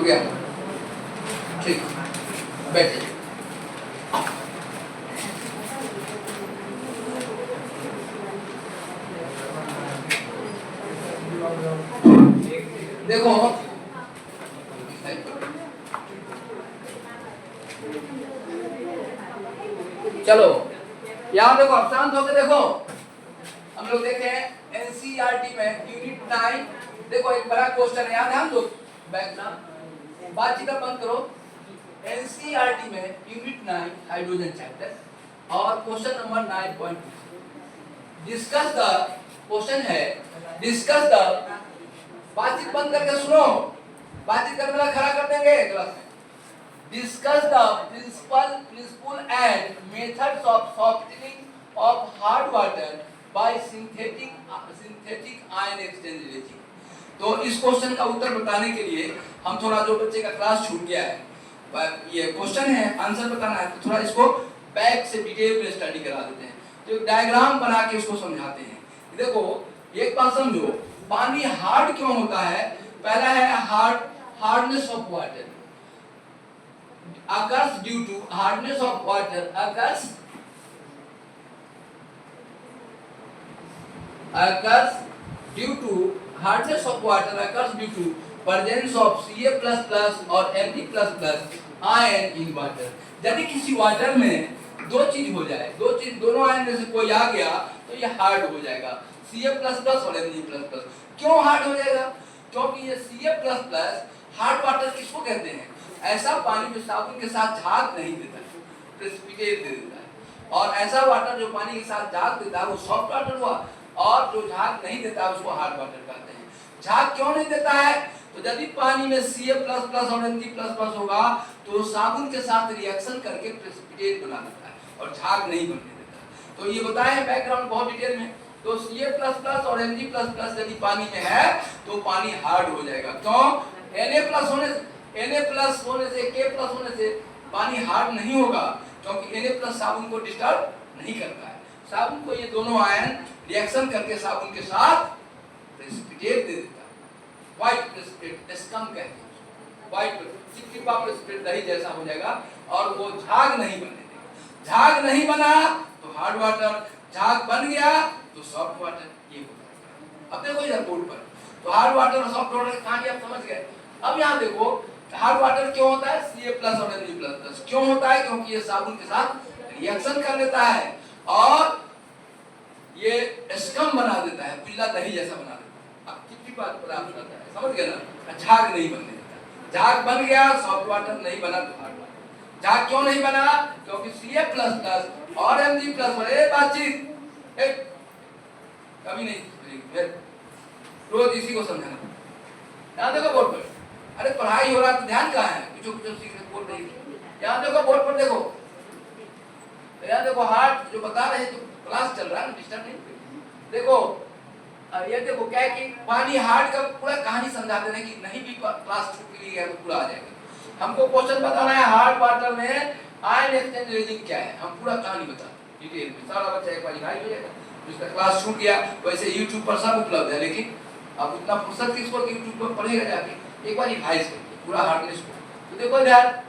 गया? ठीक, बैठिए। देखो चलो यहाँ देखो, अब शांत होकर देखो। हम लोग देखे एनसीईआरटी में यूनिट 9, देखो एक बड़ा क्वेश्चन है, याद ध्यान दो, बैकग्राउंड बातचीत बंद करो। एनसीईआरटी में यूनिट 9 हाइड्रोजन चैप्टर और question number 9.2 discuss the, question है डिस्कस द, बातचीत बंद करके सुनो, बातचीत करने वाला खड़ा कर देंगे क्लास में। Discuss the principle and methods of softening of hard water by synthetic ion exchange reagent। तो इस क्वेश्चन का उत्तर बताने के लिए हम थोड़ा, जो बच्चे का क्लास छूट गया है, ये क्वेश्चन है, आंसर बताना है, तो थोड़ा इसको बैक से डिटेल में स्टडी करा देते हैं। तो एक डायग्राम बना के इसको समझाते हैं। देखो एक बात समझो, पानी हार्ड क्यों होता है? पहला है hardness of water, occurs due to hardness of water, occurs due to hardness of water, occurs due to presence of Ca++ और Mg++ ion in water। यदि किसी वाटर में दो चीज हो जाए, दोनों आयन में से कोई आ गया तो ये हार्ड हो जाएगा, Ca++ और Mg++। क्यों हार्ड हो जाएगा? क्योंकि ये Ca++ हार्ड वाटर किसको कहते हैं? ऐसा पानी जो साबुन के साथ झाग नहीं देता है, प्रेसिपिटेट दे देता है। और ऐसा वाटर जो पानी के साथ झाग देता है वो सॉफ्ट वाटर हुआ, और जो झाग नहीं देता है उसको हार्ड वाटर कहते हैं। झाग क्यों नहीं देता है? तो यदि पानी में Ca++ और Mg++ होगा तो साबुन के साथ रिएक्शन करके प्रेसिपिटेट बना देता है और झाग नहीं बनने देता। तो ये बताया बैकग्राउंड बहुत डिटेल में। तो Ca++ और Mg++ यदि पानी में है तो पानी हार्ड हो जाएगा। क्यों? Na+ होने से K+ होने से पानी हार्ड नहीं होगा, क्योंकि Na+ साबुन को डिस्टर्ब नहीं करता है। साबुन को ये दोनों आयन रिएक्शन करके साबुन के साथ प्रेसिपिटेट दे देता है। व्हाइट प्रेसिपिटेट, स्कम कहते हैं। व्हाइट चिपचिपा प्रेसिपिटेट दही जैसा हो जाएगा और वो झाग नहीं बनने देगा। झाग नहीं बना तो हार्ड वाटर, झाग बन गया तो सॉफ्ट वाटर, ये होता है। अब देखो इधर बोर्ड पर, तो हार्ड वाटर और सॉफ्ट वाटर की कहानी आप समझ गए। अब यहाँ देखो हार्ड वाटर क्यों होता है? Ca+ और Mg++ क्यों होता है? क्योंकि ये साबुन के साथ रिएक्शन कर लेता है और ये स्कम बना देता है, पिल्ला दही जैसा बना देता है। अब चिपचिपा पदार्थ बनाता है, समझ गए ना? झाग नहीं बनने देता। झाग बन गया, सॉफ्ट वाटर नहीं बना तो हार्ड वाटर। झाग क्यों नहीं बना? क्योंकि Ca++ और Mg++ बातचीत कभी नहीं, रोज इसी को समझाना। यहाँ देखो बोर्ड पर, अरे पढ़ाई हो रहा तो ध्यान कहाँ है? कुछ सीख रहे बोल रही है। यहाँ देखो बोर्ड पर, देखो यहाँ देखो, हार्ड जो बता रहे हैं, तो क्लास चल रहा है, डिस्टर्ब नहीं। देखो ये देखो क्या है कि पानी हार्ड का पूरा कहानी समझा देने की, नहीं भी क्लास छूट गई है तो पूरा आ जाएगा। हमको क्वेश्चन बताना है हार्ड वाटर में आयन एक्सचेंज रेजिन क्या है, हम पूरा कहानी बता डिटेल में। सारा बच्चा एक बार रिवाइज हो जाएगा। जिसका क्लास छूट गया वैसे YouTube पर सब उपलब्ध है, लेकिन अब उतना फुर्सत किसको कि YouTube पर पढ़ेगा जाके, एक बार रिवाइज करिए पूरा हार्डनेस को। तो देखो यार,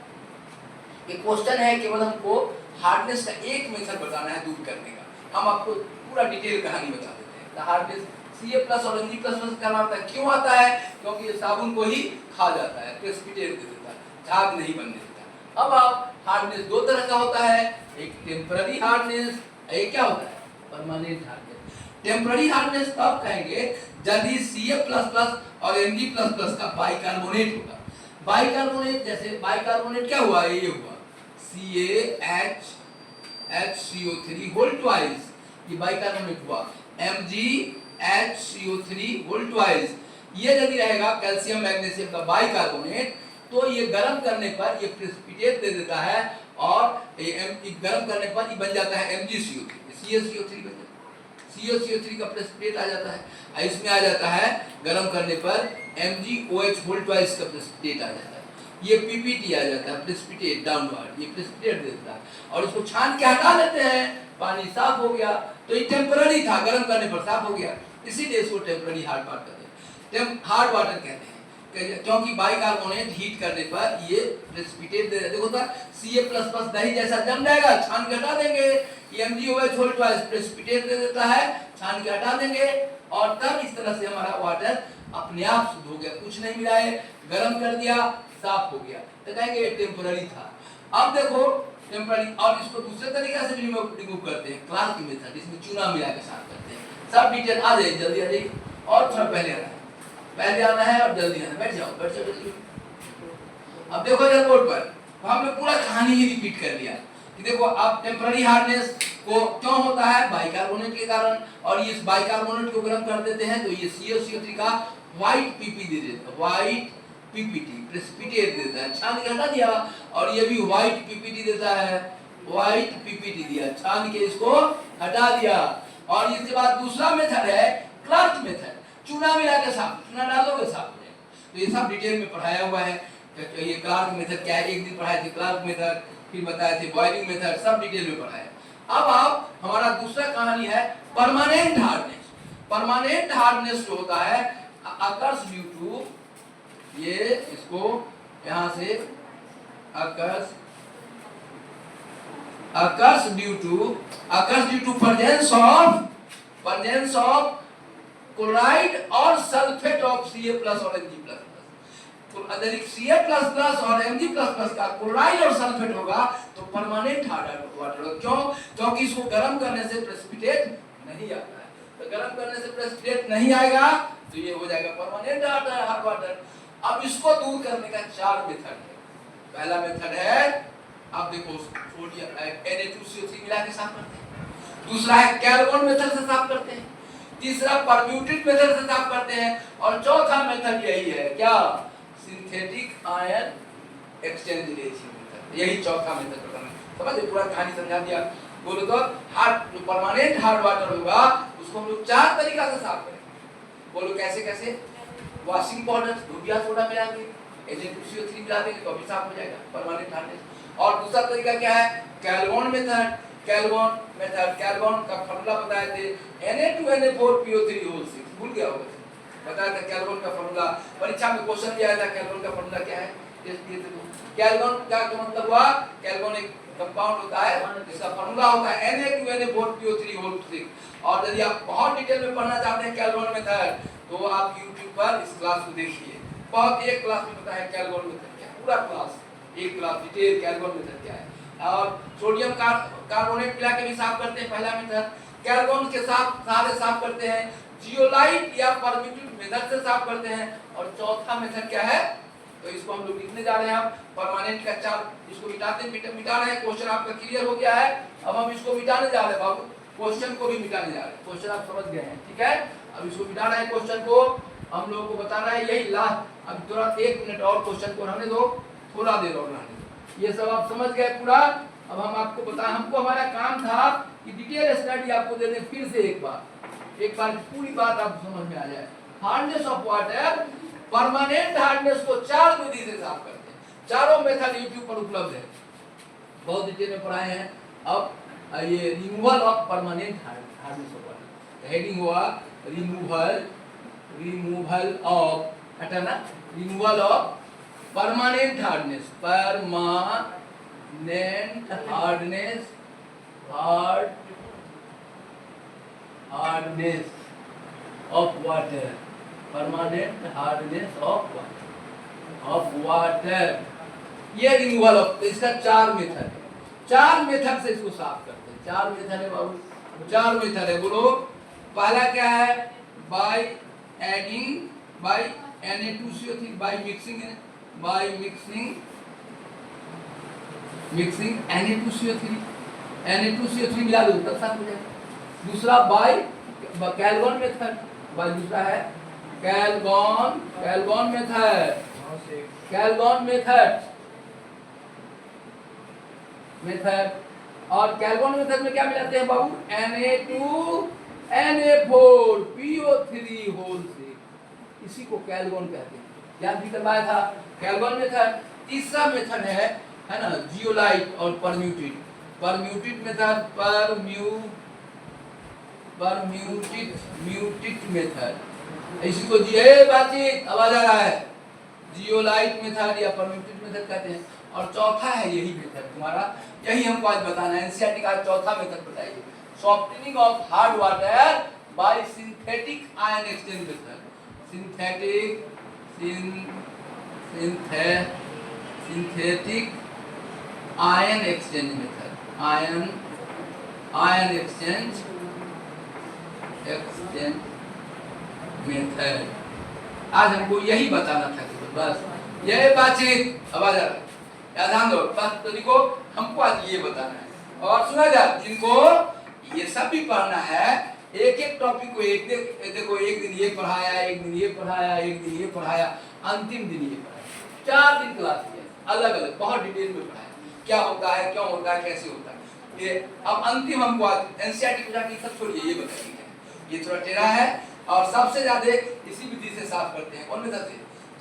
ये क्वेश्चन है, केवल हमको हार्डनेस का एक मेथड बताना है दूर करने का। हम आपको पूरा डिटेल कहानी बता देते हैं। तो हार्डनेस Ca+ और Mg++ का नाम है, क्यों आता है? क्योंकि ये साबुन को ही खा जाता है, प्रेसिपिटेट दे देता है, झाग नहीं बनने देता। अब आप हार्डनेस दो तरह का होता है, एक टेम्पररी हार्डनेस, एक क्या होता है? Permanent hardness. टेम्पररी हार्डनेस तब कहेंगे यदि Ca++ और Mg++ का बाइकार्बोनेट होगा। बाइकार्बोनेट जैसे बाइकार्बोनेट क्या हुआ? ये हुआ CaHCO3 होल ट्वाइस, ये बाइकार्बोनेट हुआ। MgHCO3 होल ट्वाइस, ये यदि रहेगा कैल्शियम मैग्नीशियम का बाइकार्बोनेट, तो ये गर्म करने पर ये प्रेसिपिटेट दे देता है और गर्म करने पर ये बन जाता है MgCO3, CaCO3 बन जाता है। CaCO3 का प्रेसिपिटेट आ जाता है, इसमें आ जाता है गर्म करने पर MgOH होल ट्वाइस का प्रेसिपिटेट आ जाता है। ये PPT आ जाता है, प्रेसिपिटेट डाउनवर्ड, ये प्रेसिपिटेट देता है और इसको छान के हटा लेते हैं, पानी साफ हो गया। तो ये टेम्पररी था, गर्म करने पर साफ हो गया, इसीलिए इसको टेम्पररी हार्ड वाटर कहते हैं। हार्ड वाटर कहते हैं। क्योंकि बाइकार्बोनेट हीट करने पर ये प्रेसिपिटेट दे देखो तो Ca++ दही जैसा जम जाएगा, छान के हटा देंगे। MgOH थोड़ी प्रेसिपिटेट दे देता है, छान के हटा देंगे और तब इस तरह से हमारा वाटर अपने आप शुद्ध हो गया, कुछ नहीं मिलाए, गर्म कर दिया, साफ हो गया। तो कहेंगे ये टेम्पररी था। अब देखो टेम्पररी, और इसको दूसरे तरीके से रिमूव करते हैं, क्लार्क मेथड, इसमें चूना मिला के साफ करते हैं। सब डिटेल आ जाए, जल्दी आ जाइए और थोड़ा पहले आना है और जल्दी आना, बैठ जाओ जल्दी। अब देखो इधर बोर्ड पर तो हमने पूरा कहानी ही रिपीट कर लिया कि देखो अब टेम्पररी हार्डनेस को क्यों होता है, बाइकार्बोनेट के कारण, और ये बाइकार्बोनेट को गर्म कर देते हैं तो ये CaCO3 का व्हाइट पीपी दे देता है, व्हाइट पीपीटी प्रेसिपिटेट देता है, छान के हटा दिया, और ये भी व्हाइट पीपीटी देता है, व्हाइट पीपीटी दिया, छान के इसको हटा दिया। और इसके बाद दूसरा मेथड है क्लार्क मेथड, चूना मिला के साफ, चूना डालोगे साफ हो जाएगा। तो ये सब डिटेल में पढ़ाया हुआ है। तो ये क्लार्क मेथड क्या है, एक दिन पढ़ाए थे क्लार्क मेथड, फिर बताए थे बॉइलिंग मेथड, सब डिटेल में पढ़ाया। अब आप हमारा दूसरा कहानी है परमानेंट हार्डनेस। परमानेंट हार्डनेस जो होता है अकर्स ड्यू टू, ये इसको यहां से occurs due to presence of chloride और सल्फेट ऑफ Ca+ और Mg++। तो अगर Ca++ और Mg++ का क्लोराइड और सल्फेट होगा तो परमानेंट हार्ड वाटर होगा। क्यों? क्योंकि इसको गर्म करने से प्रेसिपिटेट नहीं आता है। तो गर्म करने से प्रेसिपिटेट नहीं आएगा तो ये हो जाएगा परमानेंट हार्ड वाटर। अब इसको दूर करने का 4 मेथड है। पहला मेथड है, आप देखो सोडियम Na2CO3 मिला के साफ करते हैं। दूसरा है कैल्गोन मेथड से साफ करते हैं। तीसरा परम्यूटेट मेथड से साफ करते हैं। और चौथा मेथड यही है, क्या? Synthetic ion exchange ratio method. यही चौथा मेथड बताना। समझे? पूरा कहानी समझा दिया। बोलो तो हार्ड जो परमानेंट हार्ड वाटर होगा उसको हम लोग 4 तरीका से साफ करेंगे। बोलो कैसे कैसे? वॉशिंग पाउडर, धुबिया सोडा मिला के Na2CO3 मिला देंगे तो भी साफ हो जाएगा परमानेंट हार्डनेस। और दूसरा तरीका क्या है? कैल्गोन मेथड। कैल्गोन का फार्मूला बताए थे, Na2Na4PO3 होल 6। भूल गया होगा? बताया था कैल्गोन का फार्मूला, परीक्षा में क्वेश्चन भी आया था। कैल्गोन का फार्मूला क्या है? कैल्गोन का मतलब हुआ, कैल्गोन एक कंपाउंड होता है जिसका फार्मूला होता है Na2Na4PO3 होल 6। और यदि आप बहुत डिटेल में पढ़ना चाहते हैं कैल्गोन मेथड तो आप YouTube पर इस क्लास को देखिए। बहुत एक क्लास में बताया कैल्गोन मेथड क्या है, पूरा क्लास एक क्लास डिटेल कैल्गोन मेथड क्या है। और सोडियम कार्बोनेट मिला के भी साफ करते हैं, पहला मेथड। कैल्गोन के सारे साफ करते हैं। जियोलाइट या परम्यूटेट मेथड से साफ करते हैं। और चौथा मेथड क्या है तो इसको हम लोग लिखने जा रहे हैं। परमानेंट का 4 इसको मिटा रहे हैं। क्वेश्चन आपका क्लियर हो गया है। अब हम इसको मिटाने जा रहे हैं बाबू, क्वेश्चन को भी मिटाने जा रहे हैं। क्वेश्चन आप समझ गए हैं, ठीक है? अब इसको मिटा रहे हैं, क्वेश्चन को हम लोगों को बताना है, यही लास्ट। अब थोड़ा 1 मिनट और क्वेश्चन को रहने दो, थोड़ा देर और रहने दो। ये सब आप समझ गए पूरा। अब हम आपको बताएं, हमको हमारा काम था कि डिटेल स्टडी आपको दे दें फिर से एक बार पूरी बात आपको समझ में आ जाए। Hardness of water, permanent hardness को 4 विधि से साफ करते हैं। चारों मेथड YouTube पर उपलब्ध है, बहुत डिटेल में पढ़ाए हैं। अब ये removal of permanent hardness of water, heading हुआ रिमूवल ऑफ, हटाना, removal of permanent hardness, permanent hardness of water, permanent hardness of water, ये रिमूवल ऑफ। इसका 4 मेथड है। 4 मेथड से इसको साफ करते हैं। 4 मेथड है बाबू, 4 मेथड है। बोलो पहला क्या है? By adding, by Na2CO3, by mixing Na2CO3 मिला दो तब साफ हो जाएगा। दूसरा बाय कैल्गोन मेथड, बाय दूसरा है कैल्गोन मेथड। और कैल्गोन मेथड में क्या मिलाते हैं बाबू? Na2Na4PO3 होल 6, इसी को कैल्गोन कहते हैं। याद भी करवाया था कैल्गोन मेथड। तीसरा मेथड है ना, जियोलाइट और परम्यूटेट मेथड, परम्यूटेट मेथड। इसी को बातचीत आवाज आ रहा है, जियोलाइट मेथड या परम्यूटेड मेथड कहते हैं, और चौथा है यही मेथड तुम्हारा, यही हमको आज बताना है। एनसीईआरटी का चौथा मेथड बताइए, softening of hard water bye synthetic ion exchange method. Synthetic ion exchange method, ion exchange method आज हमको यही बताना था, बस यही बातचीत। अब आ जा ध्यान दो, बस तो देखो हमको आज ये बताना है। और सुना जा, जिनको ये सब भी पढ़ना है, एक एक टॉपिक को एक देखो, एक दिन ये पढ़ाया, एक दिन ये पढ़ाया, एक दिन ये पढ़ाया, अंतिम दिन ये पढ़ाया, 4 दिन क्लास है, अलग अलग बहुत डिटेल में पढ़ाया, क्या होता है, क्यों होता है, कैसे होता है। ये अब अंतिम हमको आज एनसीईआरटी को जाके सब छोड़िए, ये बताइए ये थोड़ा टेढ़ा है और सबसे ज्यादा इसी विधि से साफ करते हैं। कौन मेथड से?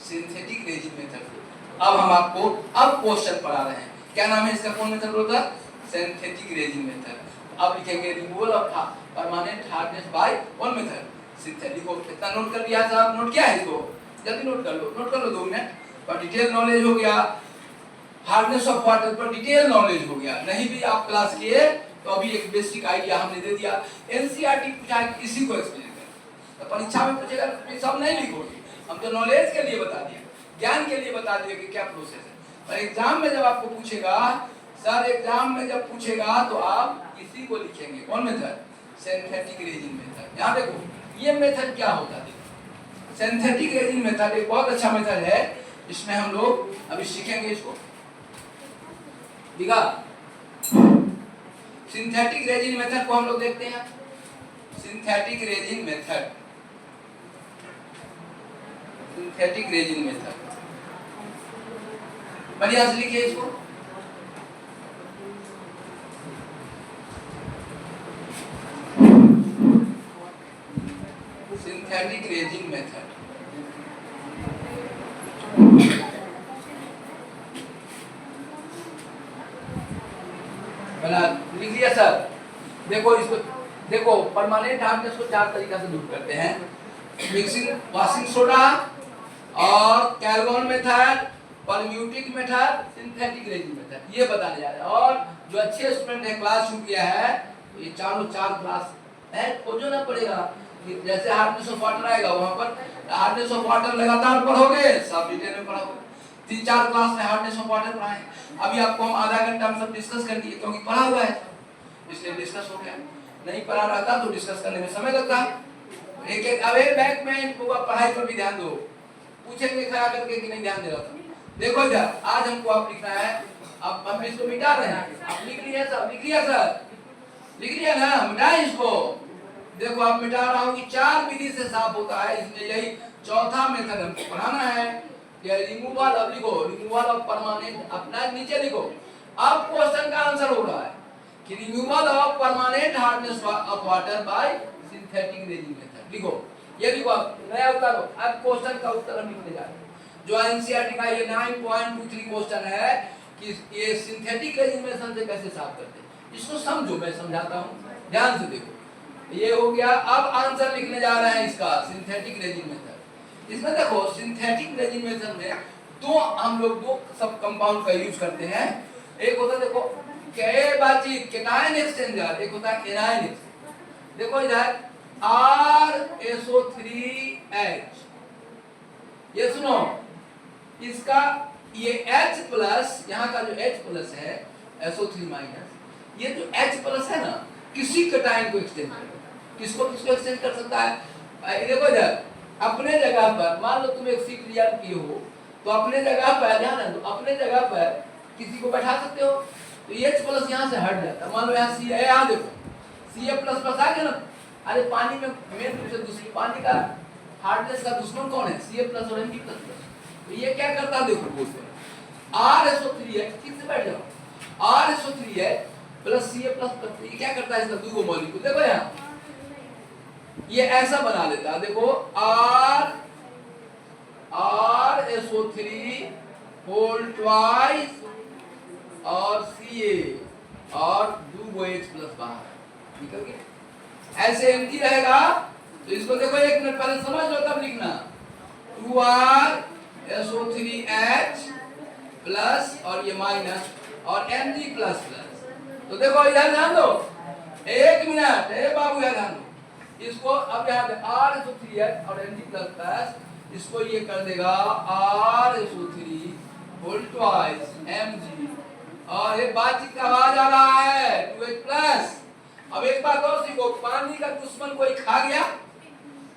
सिंथेटिक रेजिन मेथड से। अब हम आपको अब क्वेश्चन पढ़ा रहे हैं, क्या नाम है इसका, कौन मेथड होता है? Synthetic resin method. अब लिखेंगे removal of permanent hardness by कौन मेथड? सिंथेटिक। को कितना नोट कर लिया साहब? नोट किया है इसको? जल्दी नोट कर लो 2 मिनट। और डिटेल नॉलेज हो गया, हार्डनेस ऑफ वाटर पर डिटेल नॉलेज हो गया। नहीं भी आप क्लास किए तो अभी एक बेसिक आइडिया हमने दे दिया। एनसीईआरटी पूछा है इसी को एक्सप्लेन कर, तो परीक्षा में पूछेगा तो सब नहीं लिखोगे, हम तो नॉलेज के लिए बता दिए, ज्ञान के लिए बता दिए कि क्या प्रोसेस है। और एग्जाम में जब आपको पूछेगा, सर एग्जाम में जब पूछेगा तो आप इसी को लिखेंगे, कौन मेथड? Synthetic resin method. यहाँ देखो ये मेथड क्या होता है, सिंथेटिक रेजिन मेथड एक बहुत अच्छा मेथड है, इसमें हम लोग अभी सीखेंगे इसको। दिखा सिंथेटिक रेजिन मेथड को हम लोग देखते हैं। Synthetic resin method, synthetic resin method बढ़िया से लिखिए इसको। सिंथेटिक रेजिन मेथड बना लिख लिया सर। देखो इसको, देखो परमानेंट हार्डनेस को 4 तरीका से दूर करते हैं, मिक्सिंग वाशिंग सोडा और Calgon method, permutit method, synthetic resin method, ये बताने जा रहे हैं। और जो अच्छे स्टूडेंट है क्लास शुरू किया है तो ये चारों 4 क्लास है, खोजना पड़ेगा। जैसे हार्डनेस ऑफ वाटर आएगा वहां पर हार्डनेस ऑफ वाटर लगातार पढ़ोगे, सब डिटेल में पढ़ोगे। 3-4 क्लास में हार्डनेस ऑफ वाटर पढ़ाए, अभी आपको हम आधा घंटा में सब डिस्कस कर दिए, क्योंकि पढ़ा हुआ है इसलिए डिस्कस हो गया। नहीं पढ़ा रहता तो डिस्कस करने में समय लगता। एक एक अब एक बैक में पढ़ाई पर भी ध्यान दो, पूछेंगे खड़ा करके कि नहीं ध्यान दे रहा था। देखो इधर आज हमको आप लिखना है, अब हम इसको मिटा रहे हैं, आप लिख लिया सर, लिख लिया सर, लिख लिया ना, मिटाए इसको। देखो आप मिटा रहा हूँ कि 4 विधि से साफ होता है, इसमें यही चौथा मेथड हमको पढ़ाना है। रिमूवल, अब लिखो रिमूवल ऑफ परमानेंट, अपना नीचे लिखो। अब क्वेश्चन का आंसर हो रहा है कि removal of permanent hardness of water bye synthetic resin method. लिखो ये, लिखो आप नया उतारो। अब क्वेश्चन का उत्तर हम लिखने जा रहे हैं, जो एनसीईआरटी का ये 9.23 क्वेश्चन है कि ये सिंथेटिक रेजिन मेथड से कैसे साफ करते हैं। इसको समझो, मैं समझाता हूँ, ध्यान से देखो। ये हो गया, अब आंसर लिखने जा रहे हैं इसका, सिंथेटिक रेजिन मेथड। इसमें देखो सिंथेटिक रेजिन मेथड में हम लोग दो सब कंपाउंड का यूज करते हैं। एक होता है देखो बातचीत केटायन एक्सचेंजर, एक होता है एनायन एक्सचेंजर। देखो इधर RSO3H, ये सुनो, इसका ये H+, यहाँ का जो H+ है SO3-, ये जो H+ है ना, किसी केटायन को एक्सचेंज करेगा। किसको एक्सचेंज कर सकता है? देखो इधर अपने जगह पर, मान लो तुम एक सीट क्लियर किए हो तो अपने जगह पर, ध्यान है, तो अपने जगह पर किसी को बैठा सकते हो, तो H+ यहाँ से हट जाता है। मान लो यहाँ C है, यहाँ देखो Ca++ आ गया ना। अरे पानी में मेन रूप से दूसरी पानी का हार्डनेस का दुश्मन कौन है? Ca+ और Mg+। तो ये क्या करता है देखो, बोलते RSO3H, ठीक से बैठ जाओ, RSO3H प्लस Ca++, ये क्या करता है, इसका 2 मॉलिक्यूल देखो यहाँ, ये ऐसा बना लेता है। देखो RSO3 होल ट्वाइस और Ca और 2 H+ बाहर निकल गया। ऐसे एम्प्टी रहेगा तो इसको देखो, 1 मिनट पहले समझ लो तब लिखना। 2R SO3H प्लस और ये माइनस और Mg प्लस प्लस। तो देखो इधर ध्यान दो, एक मिनट, बाबू यार ध्यान दो, इसको अब यहाँ RSO3H और Mg प्लस प्लस, इसको ये कर देगा RSO3 होल ट्वाइस Mg, और ये बातचीत का आवाज आ रहा है 2H प्लस। अब एक बात और सीखो, पानी का दुश्मन कोई खा गया,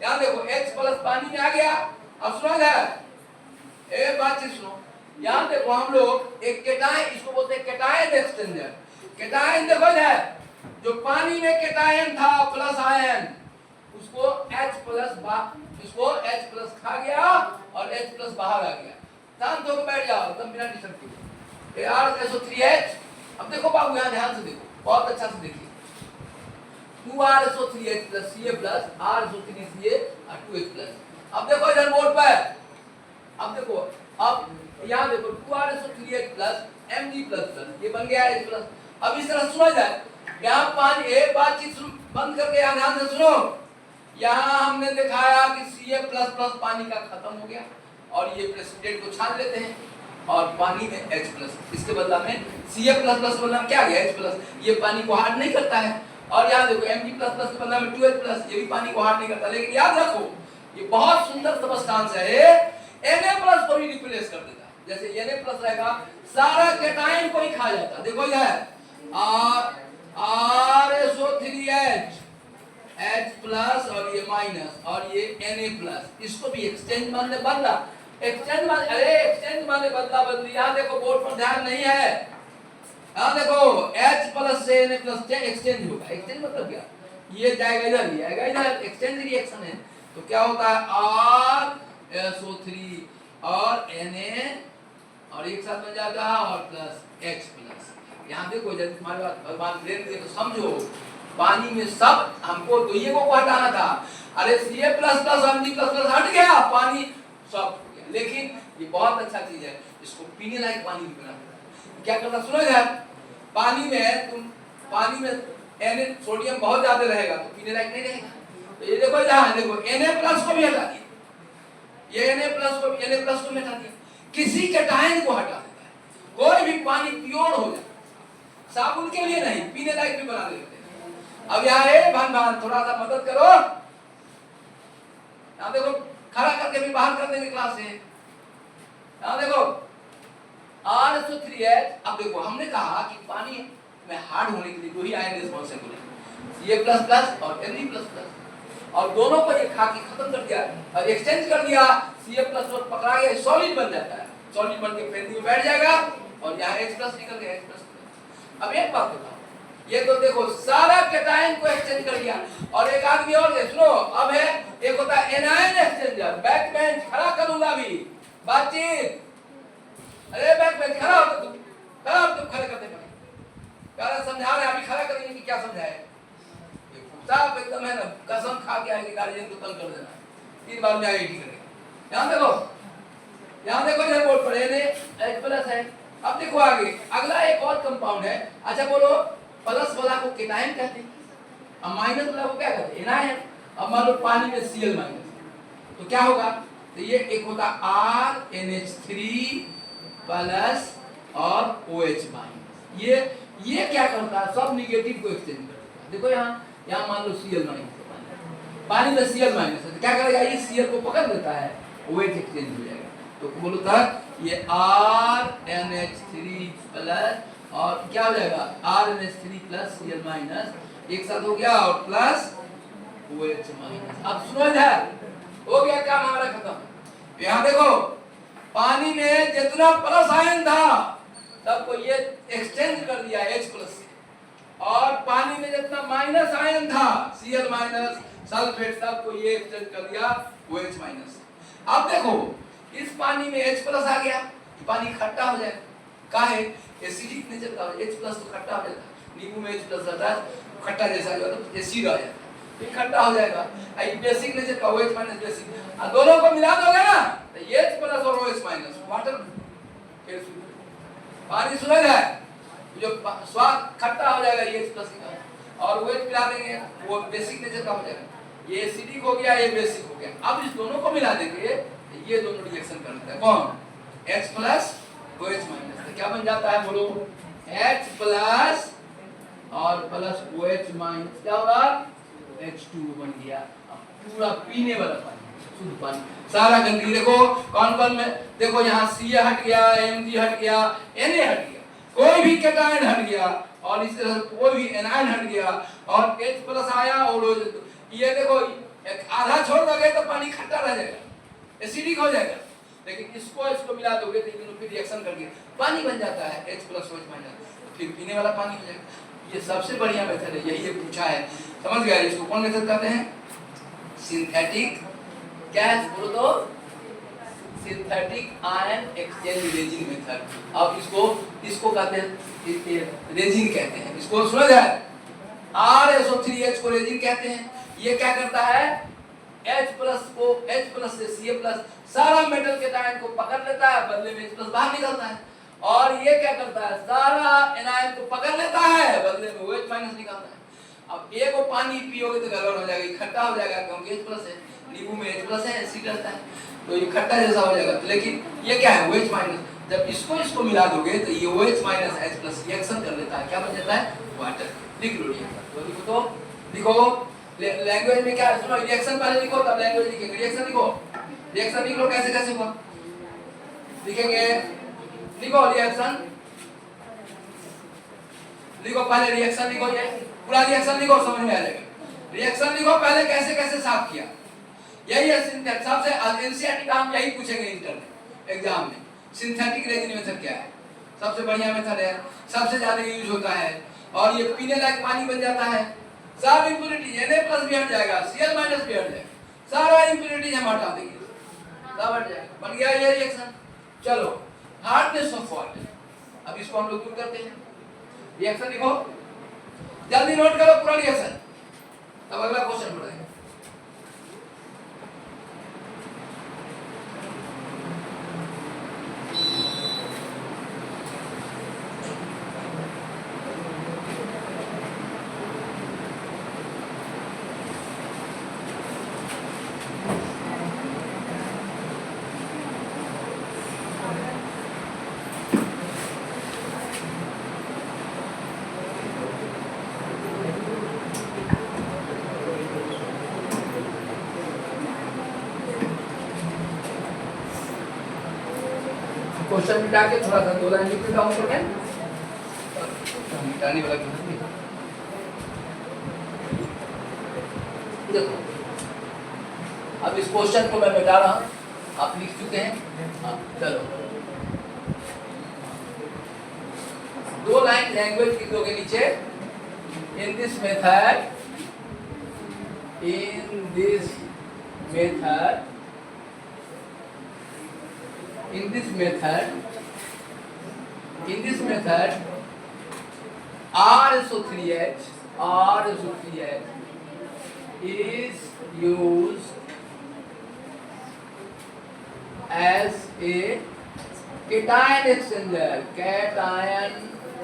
यहाँ देखो H प्लस पानी में आ गया। अब सुनो इधर, बातचीत सुनो, यहाँ देखो हम लोग एक केटायन, इसको बोलते हैं केटायन एक्सचेंजर। केटायन देखो इधर, जो पानी में केटायन था प्लस आयन, उसको H प्लस इसको H प्लस खा गया और H प्लस बाहर आ गया। शांत होकर बैठ जाओ एकदम बिना डिस्टर्ब किए। RSO3H, अब देखो बाबू यहाँ ध्यान से देखो, बहुत अच्छा से देखिए, 2RSO3H plus Ca plus RSO3Ca और 2H प्लस। अब देखो इधर बोर्ड पर, अब देखो, अब यहाँ देखो 2RSO3H plus Mg plus plus, ये बन गया H प्लस। अब इस तरह सुना जाए, यहाँ पानी, एक बातचीत बंद करके यहाँ ध्यान से सुनो, यहाँ हमने दिखाया कि Ca प्लस प्लस पानी का खत्म हो गया और ये प्रेसिपिटेट को छान लेते हैं और पानी में H प्लस, इसके बदला में Ca प्लस प्लस के बदला में क्या गया H प्लस, ये पानी को हार्ड नहीं करता है। और यहाँ देखो Mg प्लस प्लस के बदला में 2H प्लस, ये भी पानी को हार्ड नहीं करता। लेकिन याद रखो, ये बहुत सुंदर सबस्टांस है, Na प्लस को भी रिप्लेस कर देता है। जैसे Na प्लस रहेगा, सारा केटायन को ही खा जाता है। देखो इधर RSO3H H प्लस और ये माइनस और ये Na प्लस, इसको भी एक्सचेंज मानने बदला, एक्सचेंज मान, अरे एक्सचेंज माने बदला बदली। यहाँ देखो बोर्ड पर ध्यान नहीं है, यहाँ देखो H प्लस से Na प्लस एक्सचेंज होगा। एक्सचेंज मतलब क्या, ये जाएगा इधर, ये आएगा इधर, एक्सचेंज रिएक्शन है। तो क्या होता है RSO3 और Na और एक साथ बन जाता है और प्लस H प्लस। यहाँ देखो जब तुम्हारे पास भगवान ब्रेन दिए तो समझो, पानी में सब हमको तो ये को हटाना था, अरे Ca plus plus Mg plus plus हट गया, पानी सब हो गया। लेकिन ये बहुत अच्छा चीज है, इसको पीने लायक पानी भी बना देता। क्या करना सुनो यार, पानी में तुम, पानी में Na सोडियम बहुत ज्यादा रहेगा तो पीने लायक नहीं रहेगा। तो ये देखो यहाँ देखो Na प्लस को भी हटा दिया, ये Na प्लस को भी हटा दिया, किसी केटायन को हटा देता है, कोई भी पानी प्योर हो जाए, साबुन के लिए नहीं, पीने लायक भी बना देते हैं। अब यार भान थोड़ा सा मदद करो, यहाँ देखो खड़ा करके भी बाहर कर देंगे क्लास से। यहाँ देखो RSO3H, अब देखो हमने कहा कि पानी में हार्ड होने के लिए दो ही आयन रिस्पांसिबल है, Ca प्लस प्लस और Mg प्लस प्लस, और दोनों को ये खा के खत्म कर दिया और एक्सचेंज कर दिया, Ca प्लस प्लस पकड़ा गया, सॉलिड बन जाता है, सॉलिड बन के फेंदी में बैठ जाएगा और यहाँ H प्लस निकल गया, H प्लस। अब एक बात बताओ, ये तो देखो सारा केटायन को एक्सचेंज कर दिया। और एक आदमी और सुनो, अब है एक होता है एनायन एक्सचेंजर, बैक बेंच खड़ा करूंगा अभी बातचीत, अरे बैक बेंच खड़ा हो, तुम खड़ा हो, तुम खड़े करते पड़े, क्या समझा रहे, अभी खड़ा करेंगे कि क्या समझाए, साफ एकदम है ना, कसम खा के आएगी, गार्जियन को तंग कर देना, 3 बार में आगे ठीक करेगा। यहाँ देखो इधर बोर्ड पर H प्लस है। अब देखो आगे अगला एक और कंपाउंड है, अच्छा बोलो, प्लस वाला को केटायन कहते हैं, अब माइनस वाला को क्या कहते हैं, एनायन। अब मान लो पानी में Cl माइनस, तो क्या होगा, तो ये एक होता RNH3 प्लस और OH माइनस, ये क्या करता है, सब निगेटिव को एक्सचेंज कर देता है। देखो यहाँ मान लो Cl माइनस, पानी में Cl माइनस है, तो क्या करेगा, ये Cl को पकड़ लेता है, OH एक्सचेंज हो जाएगा। तो बोलो तक ये RNH3 प्लस और क्या हो जाएगा, RNH3 प्लस Cl माइनस एक साथ हो गया और प्लस OH माइनस। अब सुनो इधर, हो गया काम हमारा खत्म। यहाँ देखो पानी में जितना प्लस आयन था सबको ये एक्सचेंज कर दिया H प्लस से, और पानी में जितना माइनस आयन था Cl माइनस सल्फेट सबको ये एक्सचेंज कर दिया OH माइनस। अब देखो इस पानी में H प्लस आ गया, पानी खट्टा हो जाएगा, काहे एसिडिक नेचर का, H प्लस तो खट्टा हो जाता है, नींबू में H प्लस रहता है, खट्टा जैसा जो तो एसिड आ जाता है, ये खट्टा हो जाएगा। आई बेसिक नेचर का OH माइनस बेसिक, दोनों को मिला दोगे ना तो H प्लस और OH माइनस वाटर, फिर पानी सुना जाए जो स्वाद खट्टा हो जाएगा H प्लस का, और OH मिला देंगे वो बेसिक नेचर का हो जाएगा, ये एसिडिक हो गया, ये बेसिक हो गया। अब इस दोनों को मिला देंगे ये दोनों रिएक्शन करता है कौन? H plus OH minus. तो क्या बन जाता है बोलो? H प्लस और प्लस OH माइनस क्या होगा? H2 बन गया। पूरा पीने वाला पानी, शुद्ध पानी, सारा गंदगी। देखो कौन कौन में, देखो यहाँ Ca हट गया, Mg हट गया, Na हट गया, कोई भी कैटायन हट गया, और इस तरह कोई भी एनायन हट गया, और H प्लस आया, और ये देखो आधा छोड़ दोगे तो पानी खट्टा रह जाएगा, एसिडिक हो जाएगा। लेकिन इसको मिला दोगे तो दोनों फिर रिएक्शन करके पानी बन जाता है H प्लस OH माइनस, फिर पीने वाला पानी हो जाएगा। ये सबसे बढ़िया मेथड है, यही ये पूछा है, समझ गए? इसको कौन मेथड कहते हैं? सिंथेटिक, क्या है बोलो तो? Synthetic ion exchange resin method. अब इसको कहते हैं रेजिन कहते हैं, इसको सुना जाए। RSO3H को रेजिन कहते हैं। ये क्या करता है? H प्लस को H प्लस से Ca प्लस सारा मेटल के आयन को पकड़ लेता है, बदले में H प्लस बाहर निकलता है। और ये क्या करता है? सारा एनायन को पकड़ लेता है, बदले में OH माइनस निकलता है। अब एक को पानी पियोगे तो गड़बड़ हो जाएगा, खट्टा हो जाएगा, क्योंकि H प्लस है, नींबू में H प्लस है, एसिड रहता है, तो ये खट्टा जैसा हो जाएगा। लेकिन ये क्या है? OH minus. जब इसको मिला दोगे तो ये OH minus H plus reaction कर लेता है, क्या बन जाता है? वाटर। लिख लो रिएक्शन, तो लिखो लैंग्वेज में क्या है? सुनो, रिएक्शन पहले लिखो तब लैंग्वेज लिखेंगे। रिएक्शन लिखो, रिएक्शन लिख लो, कैसे कैसे हुआ लिखेंगे। लिखो रिएक्शन, लिखो पहले रिएक्शन लिखो, ये पूरा रिएक्शन लिखो, समझ में आ जाएगा। रिएक्शन लिखो पहले, कैसे कैसे साफ किया, यही है सिंथेटिक। सबसे एनसीईआरटी का हम यही पूछेंगे इंटर में, एग्जाम में। सिंथेटिक रेजिन मेथड क्या है? सबसे बढ़िया मेथड है, सबसे ज्यादा यूज होता है, और ये पीने लायक पानी बन जाता है। सब इंप्योरिटी Na प्लस भी हट जाएगा, Cl माइनस भी हट जाएगा, सारा इंप्योरिटीज हम हटा देंगे, सब हट जाएगा, बन गया ये रिएक्शन। चलो हार्डनेस ऑफ वाटर, अब इसको हम लोग दूर करते हैं। रिएक्शन लिखो, जल्दी नोट करो पूरा रिएक्शन, अब अगला क्वेश्चन पढ़ेंगे। क्वेश्चन मिटा के थोड़ा सा 2 लाइन लिख देता हूं, करके मिटाने वाला क्वेश्चन देखो। अब इस क्वेश्चन को मैं मिटा रहा हूं, आप लिख चुके हैं। चलो 2 लाइन लैंग्वेज लिख दोगे नीचे। In this method, in this method RSO3H is used as a cation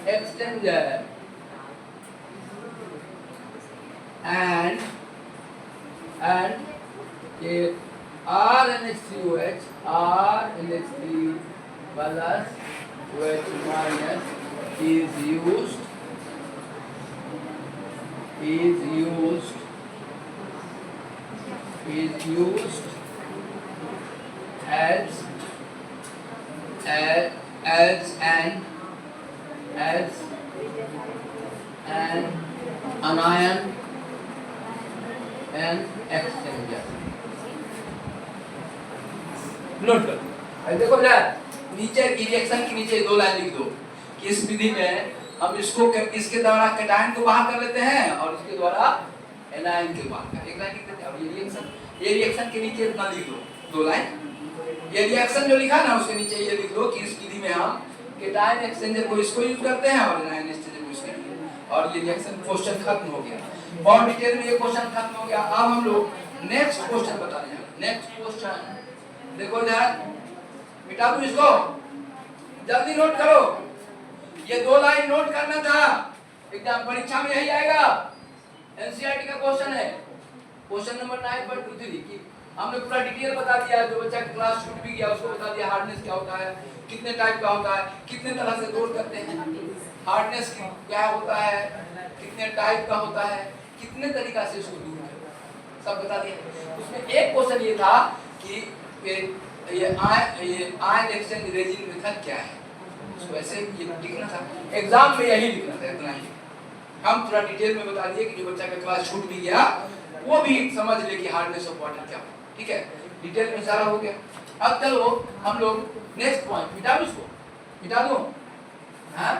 exchanger and RNH3OH plus OH minus is used as an anion and exchanger। Note करो, देखो यार नीचे रिएक्शन के नीचे 2 लाइन लिख दो कि इस विधि में हम इसके द्वारा कैटायन को बाहर कर लेते हैं और इसके द्वारा एनायन के बाहर कर, एक लाइन लिख देते हैं। और ये रिएक्शन के नीचे इतना लिख दो 2 लाइन। ये रिएक्शन जो लिखा ना उसके नीचे ये लिख दो कि इस विधि में हम कैटायन एक्सचेंजर को इसको यूज करते हैं और एनायन एक्सचेंजर को इसके लिए, और ये रिएक्शन क्वेश्चन खत्म हो गया। बहुत डिटेल में ये क्वेश्चन खत्म हो गया। अब हम लोग नेक्स्ट क्वेश्चन बता रहे हैं। नेक्स्ट क्वेश्चन देखो यार, मिटा दो इसको, जल्दी नोट करो। ये 2 लाइन नोट करना था, एग्जाम परीक्षा में यही आएगा। एनसीईआरटी का क्वेश्चन है, क्वेश्चन नंबर 9.23 की हमने पूरा डिटेल बता दिया, जो बच्चा क्लास छूट भी गया उसको बता दिया हार्डनेस क्या होता है, कितने टाइप का होता है, कितने तरह से तोड़ करते हैं, हार्डनेस क्या होता है, कितने टाइप का होता है, कितने तरीका से इसको दूर करते हैं, सब बता दिया। उसमें एक क्वेश्चन ये था कि ये आयन एक्सचेंज रेजिन मेथड क्या है, उसको ऐसे ये लिखना था, एग्जाम में यही लिखना था, इतना ही। हम थोड़ा डिटेल में बता दिए कि जो बच्चा का क्लास छूट भी गया वो भी समझ ले कि हार्डनेस ऑफ वाटर क्या होता है, ठीक है, डिटेल में सारा हो गया। अब चलो हम लोग नेक्स्ट पॉइंट, मिटा दो इसको, मिटा दो, हाँ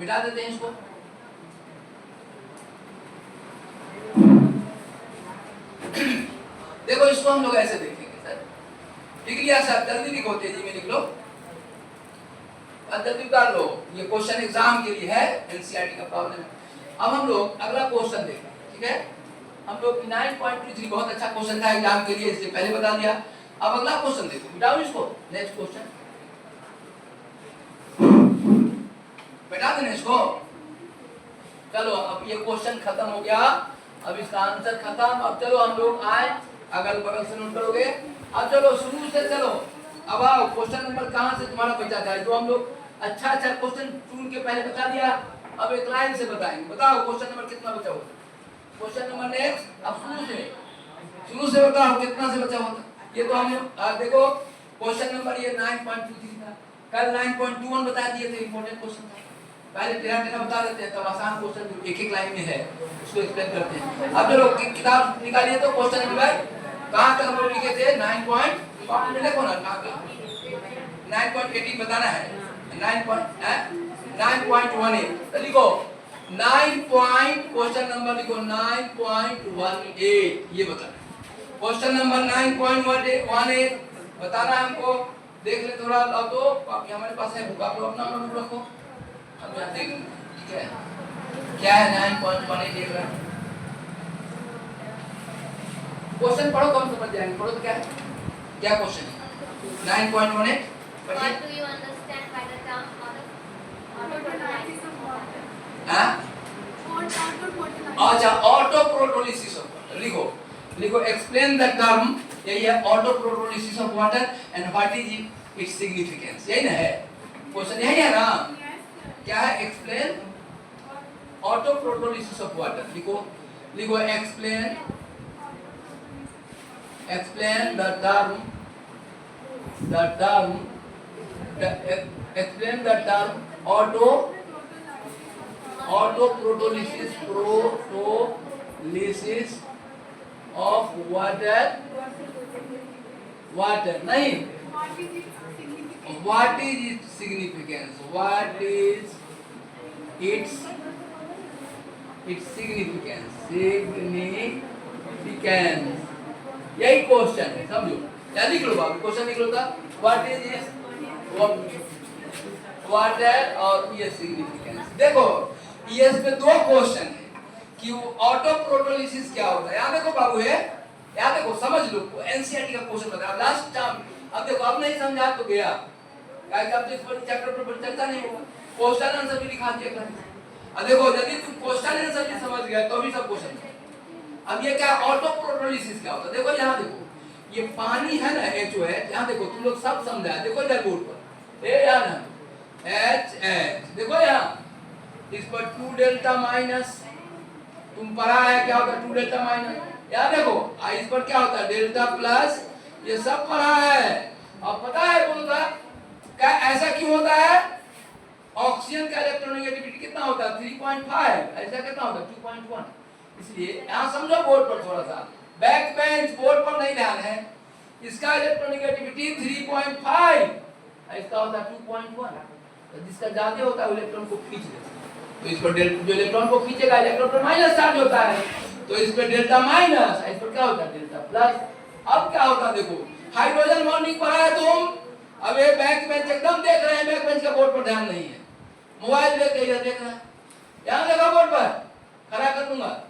मिटा देते हैं इसको। देखो इसको हम लोग ऐसे देखेंगे सर, लिख लिया सर, जल्दी लिखो, तेजी में लिख लो, जल्दी उतार लो, ये क्वेश्चन एग्जाम के लिए है, एनसीईआरटी का प्रॉब्लम है। अब हम लोग अगला क्वेश्चन देखें, ठीक है, हम लोग 9.23 बहुत अच्छा क्वेश्चन था एग्जाम के लिए, इसलिए पहले बता दिया। अब अगला क्वेश्चन देखो, मिटाओ इसको, नेक्स्ट क्वेश्चन बैठा देना इसको। चलो अब ये क्वेश्चन खत्म हो गया, अब इसका आंसर खत्म। अब चलो हम लोग आए, अगल बगल से नोट करोगे। अब चलो शुरू से चलो, अब आओ क्वेश्चन नंबर कहां से तुम्हारा बचा था, जो हम लोग अच्छा क्वेश्चन चुन के पहले बता दिया, अब एक लाइन से बताएंगे। बताओ क्वेश्चन नंबर कितना बचा हुआ, क्वेश्चन नंबर नेक्स्ट, अब शुरू से बताओ कितना से बचा हुआ। ये तो हम देखो क्वेश्चन नंबर ये 9.23 था, कल 9.21 बता दिए थे, इंपॉर्टेंट क्वेश्चन था। पहले टेढ़ा बता देते हैं, तब आसान क्वेश्चन जो एक लाइन में है उसको एक्सप्लेन करते हैं। अब जो लोग किताब निकालिए तो क्वेश्चन नंबर कहां तक हम लोग लिखे थे, 9.18 बताना है, 9.18 तो लिखो 9 क्वेश्चन नंबर लिखो 9.18, ये बताना क्वेश्चन नंबर 9.18 बताना है हमको। देख ले थोड़ा, अब तो हमारे पास है बुक, आप लोग अपना नोट रखो, अब यहाँ देख, ठीक है, क्या है 9.18 क्वेश्चन पढ़ो, कम समझ जाएंगे, पढ़ो तो क्या है, क्या क्वेश्चन है 9.18। What do you understand by the term autoprotolysis of water? हाँ? अच्छा, autoprotolysis of water, लिखो explain the term, यही है autoprotolysis of water and what is its significance, यही ना है क्वेश्चन, यही है ना, क्या है, explain autoprotolysis of water, लिखो explain the term explain the term autoprotolysis of water नहीं, what is its significance, यही क्वेश्चन है, समझो, क्या लिख लो बाबू, क्वेश्चन लिख लो था, व्हाट इज इट्स वाटर और ये सिग्निफिकेंस। देखो ये इसमें दो क्वेश्चन है कि ऑटोप्रोटोलिसिस क्या होता है, यहाँ देखो बाबू है, यहाँ देखो समझ लो, एनसीईआरटी का क्वेश्चन बता लास्ट टाइम। अब देखो अब नहीं समझा तो गया, अब इस चैप्टर पर चर्चा नहीं होगा, क्वेश्चन आंसर भी दिखा दिया करें। अब देखो यदि तुम क्वेश्चन आंसर भी समझ गए तो भी सब क्वेश्चन। अब ये क्या ऑटोप्रोटोलिसिस क्या होता है, देखो यहाँ देखो, ये पानी है ना, H, यहाँ देखो तुम लोग सब समझा, देखो इधर बोर्ड पर, ये यहाँ ना H, देखो यहाँ इस पर 2 डेल्टा माइनस, तुम पढ़ा है क्या होता है 2 डेल्टा माइनस, यहाँ देखो इस पर क्या होता है डेल्टा प्लस, ये सब पढ़ा है। अब पता है बोलता क्या ऐसा क्यों होता है, ऑक्सीजन का इलेक्ट्रोनेगेटिविटी कितना होता है 3.5, ऐसा कितना होता है 2.1, इसलिए यहाँ समझो बोर्ड पर थोड़ा सा, बैक बेंच बोर्ड पर नहीं ध्यान है, इसका इलेक्ट्रोनेगेटिविटी 3.5, इसका होता है 2.1, तो जिसका ज्यादा होता है इलेक्ट्रॉन को खींच लेता है, तो इस पर जो इलेक्ट्रॉन को खींचेगा इलेक्ट्रॉन पर माइनस चार्ज होता है, तो इस पर डेल्टा माइनस, इस पर क्या होता है डेल्टा प्लस। अब क्या होता है देखो, हाइड्रोजन बॉन्डिंग पढ़ा है तुम, अब ये बैक बेंच एकदम देख रहे हैं, बैक बेंच का बोर्ड पर ध्यान नहीं है, मोबाइल लेके इधर देख रहा है, यहाँ देखो बोर्ड पर खड़ा कर दूंगा,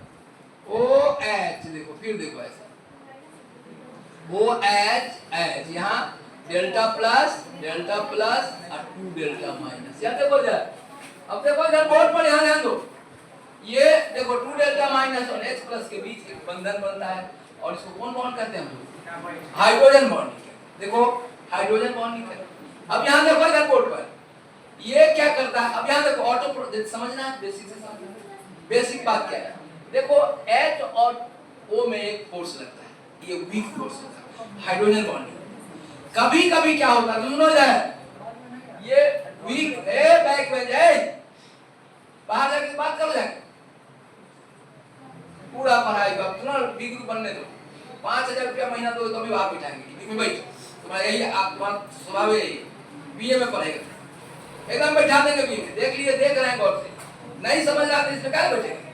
OH देखो, फिर देखो ऐसा OH यहाँ डेल्टा प्लस और 2 डेल्टा माइनस, यहाँ देखो इधर, अब देखो इधर बोर्ड पर यहाँ ध्यान दो, ये देखो 2 डेल्टा माइनस और H प्लस के बीच एक बंधन बनता है और इसको कौन बॉन्ड कहते हैं हम लोग? Hydrogen bonding. देखो हाइड्रोजन बॉन्डिंग है। अब यहाँ देखो इधर बोर्ड पर ये क्या करता है, अब यहाँ देखो ऑटो समझना है, बेसिक से समझना है। बेसिक बात क्या है, देखो H और O में एक फोर्स लगता है, ये वीक फोर्स होता है हाइड्रोजन बॉन्डिंग। कभी कभी क्या होता है सुनो इधर, ये वीक है बैक में जाए बाहर जाके बात करो जाके पूरा पढ़ाई का सुनो बी ग्रुप बनने दो 5,000 रुपया महीना दो तो भी बाहर बिठाएंगे में बैठ तुम्हारा यही आपका स्वभाव है बीए में पढ़ेगा एकदम बैठा देंगे बी में देख लिए देख रहे हैं गौर से नहीं समझ रहा तो इसमें क्या बैठेंगे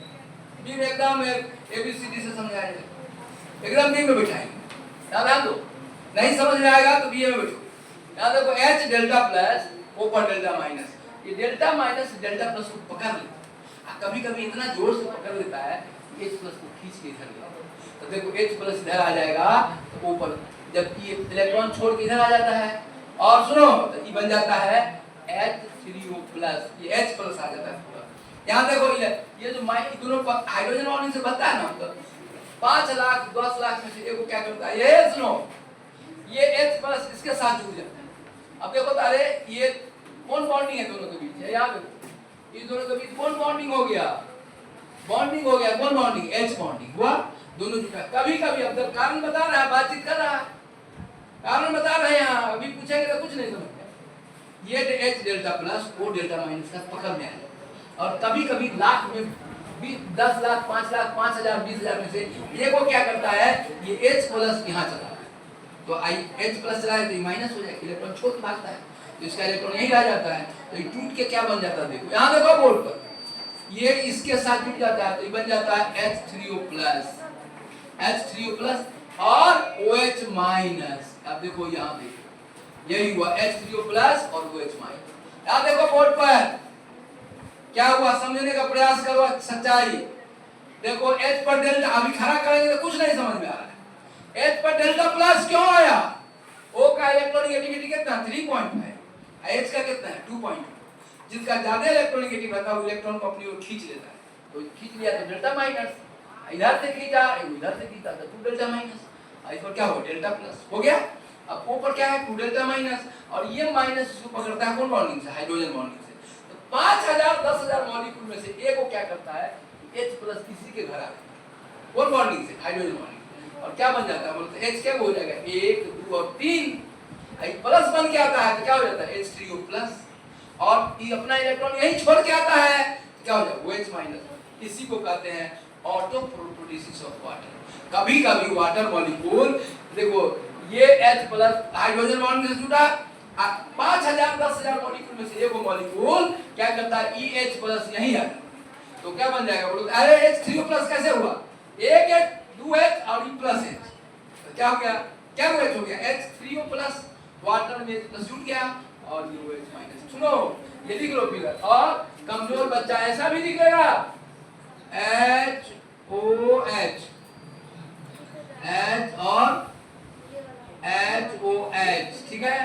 बी में एकदम एबीसीडी से समझाएंगे एकदम बी में बैठाएंगे ध्यान दो नहीं समझ में आएगा तो बी में बैठो यहाँ देखो H डेल्टा प्लस O पर डेल्टा माइनस ये डेल्टा माइनस डेल्टा प्लस को पकड़ लेता कभी कभी इतना जोर से पकड़ लेता है H प्लस को खींच के इधर ले तो देखो H प्लस इधर आ जाएगा तो ऊपर जबकि ये इलेक्ट्रॉन छोड़ के इधर आ जाता है और सुनो तो ये बन जाता है H3O प्लस ये H प्लस आ जाता है पूरा यहाँ देखो ये जो माइनस दोनों हाइड्रोजन बॉन्डिंग से बनता है ना तो 5 लाख 10 लाख में से एक को क्या करता है ये सुनो ये H प्लस इसके साथ जुड़ जाता है अब देखो तारे ये कौन बॉन्डिंग है दोनों के बीच है यहाँ देखो ये दोनों के बीच कौन बॉन्डिंग हो गया कौन बॉन्डिंग H बॉन्डिंग हुआ दोनों जुटा कभी कभी अब तक कारण बता रहा है बातचीत कर रहा है कारण बता रहे हैं यहाँ अभी पूछेंगे तो कुछ नहीं समझते ये H delta plus O delta minus का पकड़ में आया और कभी कभी लाख में 10 लाख 5 लाख 5,000 20,000 में से ये को क्या करता है ये H प्लस यहाँ चला तो H प्लस चला है तो ये माइनस हो जाएगा इलेक्ट्रॉन छोड़ के भागता है तो इसका इलेक्ट्रॉन यही रह जाता है तो ये टूट के क्या बन जाता है देखो यहाँ देखो बोर्ड पर ये इसके साथ जुड़ जाता है तो ये बन जाता है H3O प्लस और OH माइनस अब देखो यहाँ देखो यही हुआ H3O प्लस और OH माइनस यहाँ देखो बोर्ड पर क्या हुआ समझने का प्रयास करो सच्चाई देखो H पर डेल्टा अभी खड़ा करेंगे तो कुछ नहीं समझ में आ रहा है H पर डेल्टा प्लस क्यों आया O का इलेक्ट्रोनेगेटिविटी कितना 3.5 H का कितना है 2.2 जिसका ज्यादा इलेक्ट्रोनेगेटिव रहता है वो इलेक्ट्रॉन को अपनी ओर खींच लेता है तो खींच लिया तो डेल्टा माइनस इधर से खींचा इधर से खींचा तो 2 डेल्टा माइनस इस पर क्या हो डेल्टा प्लस हो गया अब O पर क्या है 2 डेल्टा माइनस और ये माइनस इसको पकड़ता है कौन बॉन्डिंग से हाइड्रोजन बॉन्डिंग से तो 5,000 10,000 मॉलिक्यूल में से एक को क्या करता है H प्लस किसी के घर आ गया कौन बॉन्डिंग से हाइड्रोजन बॉन्डिंग और क्या बन जाता है बोलते H क्या हो जाएगा 1 2 और 3 प्लस बन के आता है तो क्या हो जाता है H3O प्लस और ये अपना इलेक्ट्रॉन यही छोड़ के आता है तो क्या हो जाएगा OH माइनस इसी को कहते हैं ऑटो प्रोटोलिसिस ऑफ वाटर कभी कभी वाटर मॉलिक्यूल देखो ये H प्लस हाइड्रोजन बॉन्ड से जुड़ा 5,000 10,000 मॉलिक्यूल में से एक मॉलिक्यूल क्या करता है EH प्लस यही है तो क्या बन जाएगा बोलो अरे H3O प्लस कैसे हुआ एक H 2H और E प्लस H तो क्या हो गया क्या हो गया H3O प्लस वाटर में प्लस जुड़ गया और OH माइनस सुनो ये लिख लो फिगर और कमजोर बच्चा ऐसा भी लिखेगा HOH H और HOH ठीक है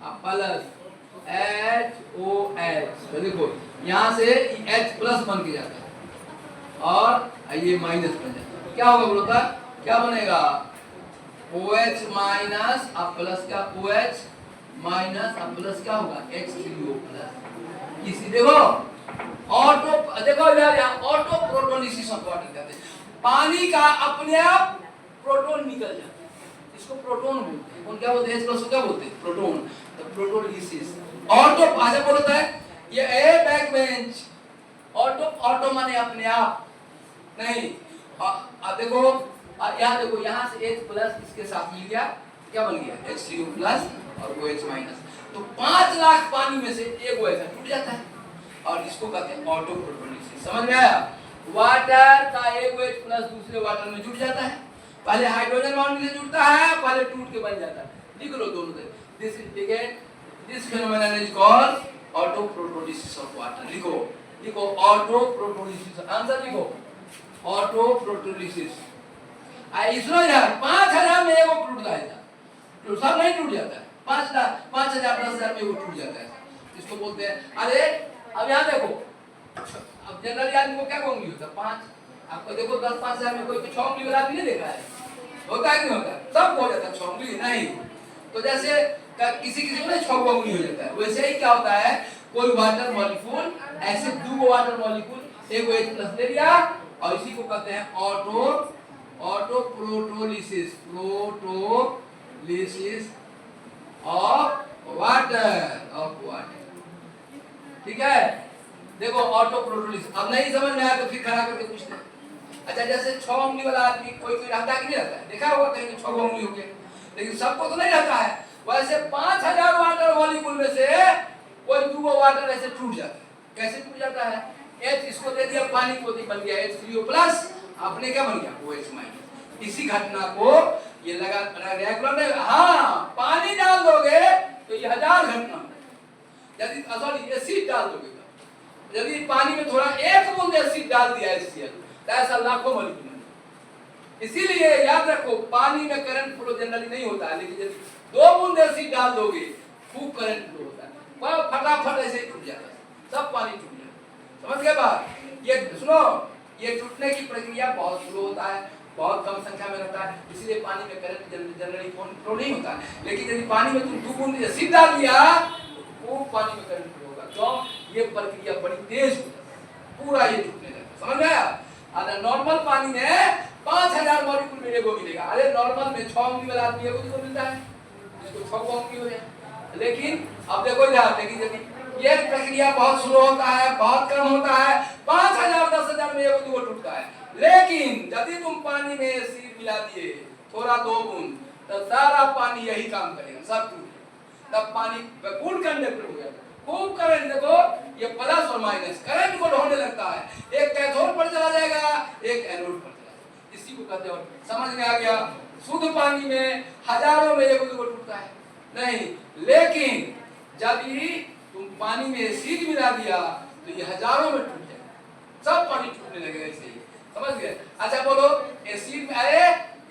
अब प्लस HOH तो देखो यहाँ से H प्लस बन के जाता है और ये माइनस बन जाता है क्या होगा बोलता क्या बनेगा OH माइनस अब प्लस का OH माइनस अब प्लस क्या होगा H3O प्लस इसी देखो ऑटो देखो यार यहाँ ऑटो प्रोटोलिसिस ऑफ वाटर कहते हैं पानी का अपने आप प्रोटॉन निकल जाता है इसको प्रोटॉन बोलते हैं कौन क्या बोलते हैं H प्लस को क्या बोलते हैं प्रोटॉन तो प्रोटोलिसिस ऑटो भाषा बोलता है ये ए बैक बेंच ऑटो माने अपने आप नहीं देखो यहाँ देखो यहाँ से H प्लस इसके साथ मिल गया क्या बन गया H3O प्लस और OH माइनस तो 5 लाख पानी में से एक वो ऐसा टूट जाता है और इसको कहते हैं ऑटो प्रोटोलिसिस समझ में आया वाटर का एक OH प्लस दूसरे वाटर में जुड़ जाता है पहले हाइड्रोजन बॉन्ड से जुड़ता है पहले टूट के बन जाता है लिख लो दोनों this is this phenomenon is called auto protolysis of water लिखो ऑटो प्रोटोलिसिस आंसर लिखो ऑटो प्रोटोलिसिस इसरो यार 5,000 में एक टूट जाएगा तो सब नहीं टूट जाता है 5,000 10,000 में वो टूट जाता है इसको बोलते हैं अरे अब यहाँ देखो अब जनरली आदमी को क्या उंगली होता है? 5। आपको देखो 10-5 में कोई 6 उंगली वाला आदमी नहीं देखा है, होता है कि नहीं होता? सब हो जाता है 6 उंगली नहीं। तो जैसे किसी किसी को 6 उंगली हो जाता है, वैसे ही क्या होता है, कोई वाटर मॉलिक्यूल ऐसे 2 वाटर मॉलिक्यूल एक H+ ले लिया और इसी को कहते हैं ऑटो प्रोटोलिसिस ऑफ वाटर। ठीक है, देखो ऑटो प्रोटोलिसिस। अब नहीं समझ में आया तो फिर खड़ा करके पूछते हैं। अच्छा, जैसे 6 उंगली वाला आदमी कोई रहता है कि नहीं रहता है? देखा होगा कहीं 6 उंगली हो गए, लेकिन सबको तो नहीं रहता है। वैसे 5000 वाटर मॉलिक्यूल में से कोई 2 वाटर ऐसे टूट जाता है। कैसे टूट जाता है? H इसको दे दिया, पानी को बन गया H3O+, आपने क्या बन गया? OH-। इसी घटना को ये लगा रेगुलर में, हाँ पानी डाल दोगे तो ये 1000 घटना। यदि सॉरी एसिड डाल दोगे, यदि पानी में थोड़ा 1 बूंद एसिड डाल दिया HCl तो ऐसा लाखों मॉलिक्यूल। इसीलिए याद रखो, पानी में करंट फ्लो जनरली नहीं होता है, लेकिन यदि 2 बूंद एसिड डाल दोगे खूब करंट फ्लो होता है, वह फटाफट ऐसे ही टूट जाता है, सब पानी टूट जाता है। समझ गए बात? ये सुनो, ये टूटने की प्रक्रिया बहुत स्लो होता है, बहुत कम संख्या में रहता है, इसलिए पानी में करंट जनरली फ्लो नहीं होता है। लेकिन यदि पानी में तुम 2 बूंद एसिड डाल दिया वो पानी में करंट फ्लो होगा। क्यों? ये प्रक्रिया बड़ी तेज होती है, पूरा ये टूटने लगता है। समझ गया? अगर नॉर्मल पानी में 5000 मॉलिक्यूल मेरे को मिलेगा, अरे नॉर्मल में 6 उंगली वाला आदमी को मिलता है, इसको 6 उंगली हो जाए। लेकिन अब देखो इधर, लेकिन यदि ये प्रक्रिया बहुत स्लो होता है, बहुत कम होता है, 5000 10,000 में एक दो टूटता है। लेकिन यदि तुम पानी में एसिड मिला दिए थोड़ा 2 बूंद, तो सारा पानी यही काम करेगा, सब टूट जाएगा। तब पानी गुड कंडक्टर हो जाएगा, खूब करंट। देखो ये प्लस और माइनस करंट को ढोने लगता है, एक कैथोड पर चला जाएगा, एक एनोड पर चला जाएगा। इसी को कहते हैं। समझ में आ गया? शुद्ध पानी में हजारों में एक दो टूटता है नहीं, लेकिन यदि तुम पानी में एसिड मिला दिया तो ये हजारों में टूट जाएगा, सब पानी टूटने लगेगा ऐसे ही। समझ गए? अच्छा बोलो, एसिड में, अरे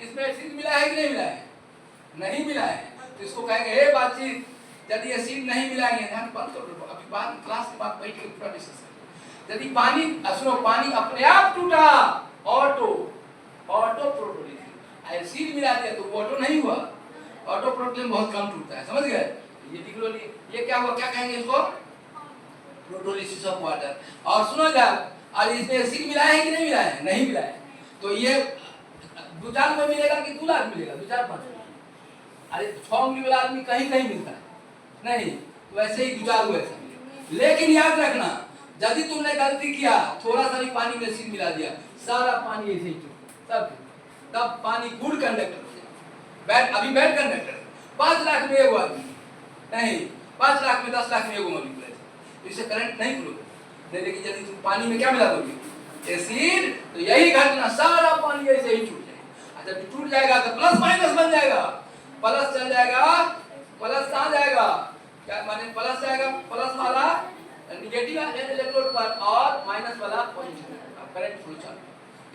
इसमें एसिड मिला है कि नहीं मिला है? नहीं मिला है, तो इसको कहेंगे हे बातचीत। यदि एसिड नहीं मिलाएंगे, ध्यान बंद कर दो, अभी बाद क्लास के बाद बैठ के पूरा डिस्कस करेंगे। यदि पानी, सुनो, पानी अपने आप टूटा, ऑटो प्रोटोलिसिस, एसिड मिला दिया तो ऑटो नहीं हुआ, ऑटो प्रोटोलिसिस बहुत कम टूटता है। समझ गए? ये लिख लो, ये क्या हुआ, क्या कहेंगे इसको? प्रोटोलिसिस ऑफ वाटर। और सुनो यार, और इसमें एसिड मिला है कि नहीं मिला है? नहीं मिला है, तो ये 2-4 में मिलेगा कि 2 लाख मिलेगा? 2-4-5। अरे 6 उंगली वाला आदमी कहीं कहीं मिलता है नहीं, वैसे ही 2-4 हुए ऐसे। लेकिन याद रखना, यदि तुमने गलती किया, थोड़ा सा भी पानी में एसिड मिला दिया, सारा पानी ऐसे ही टूटा, तब पानी गुड कंडक्टर हो जाएगा। बैड, अभी बैड कंडक्टर। 5 लाख में एक आदमी नहीं, 5 लाख में 10 लाख में एक मॉलिक्यूल है, तो इसे करंट नहीं फ्लो नहीं। लेकिन यदि तुम पानी में क्या मिला दोगे? एसिड, तो यही घटना, सारा पानी ऐसे ही टूट जाएगा। अच्छा, जब टूट जाएगा तो प्लस माइनस बन जाएगा, प्लस चल जाएगा, प्लस कहाँ जाएगा? क्या माने प्लस जाएगा, प्लस वाला नेगेटिव इलेक्ट्रोड पर और माइनस वाला पॉजिटिव, करंट फ्लो चल।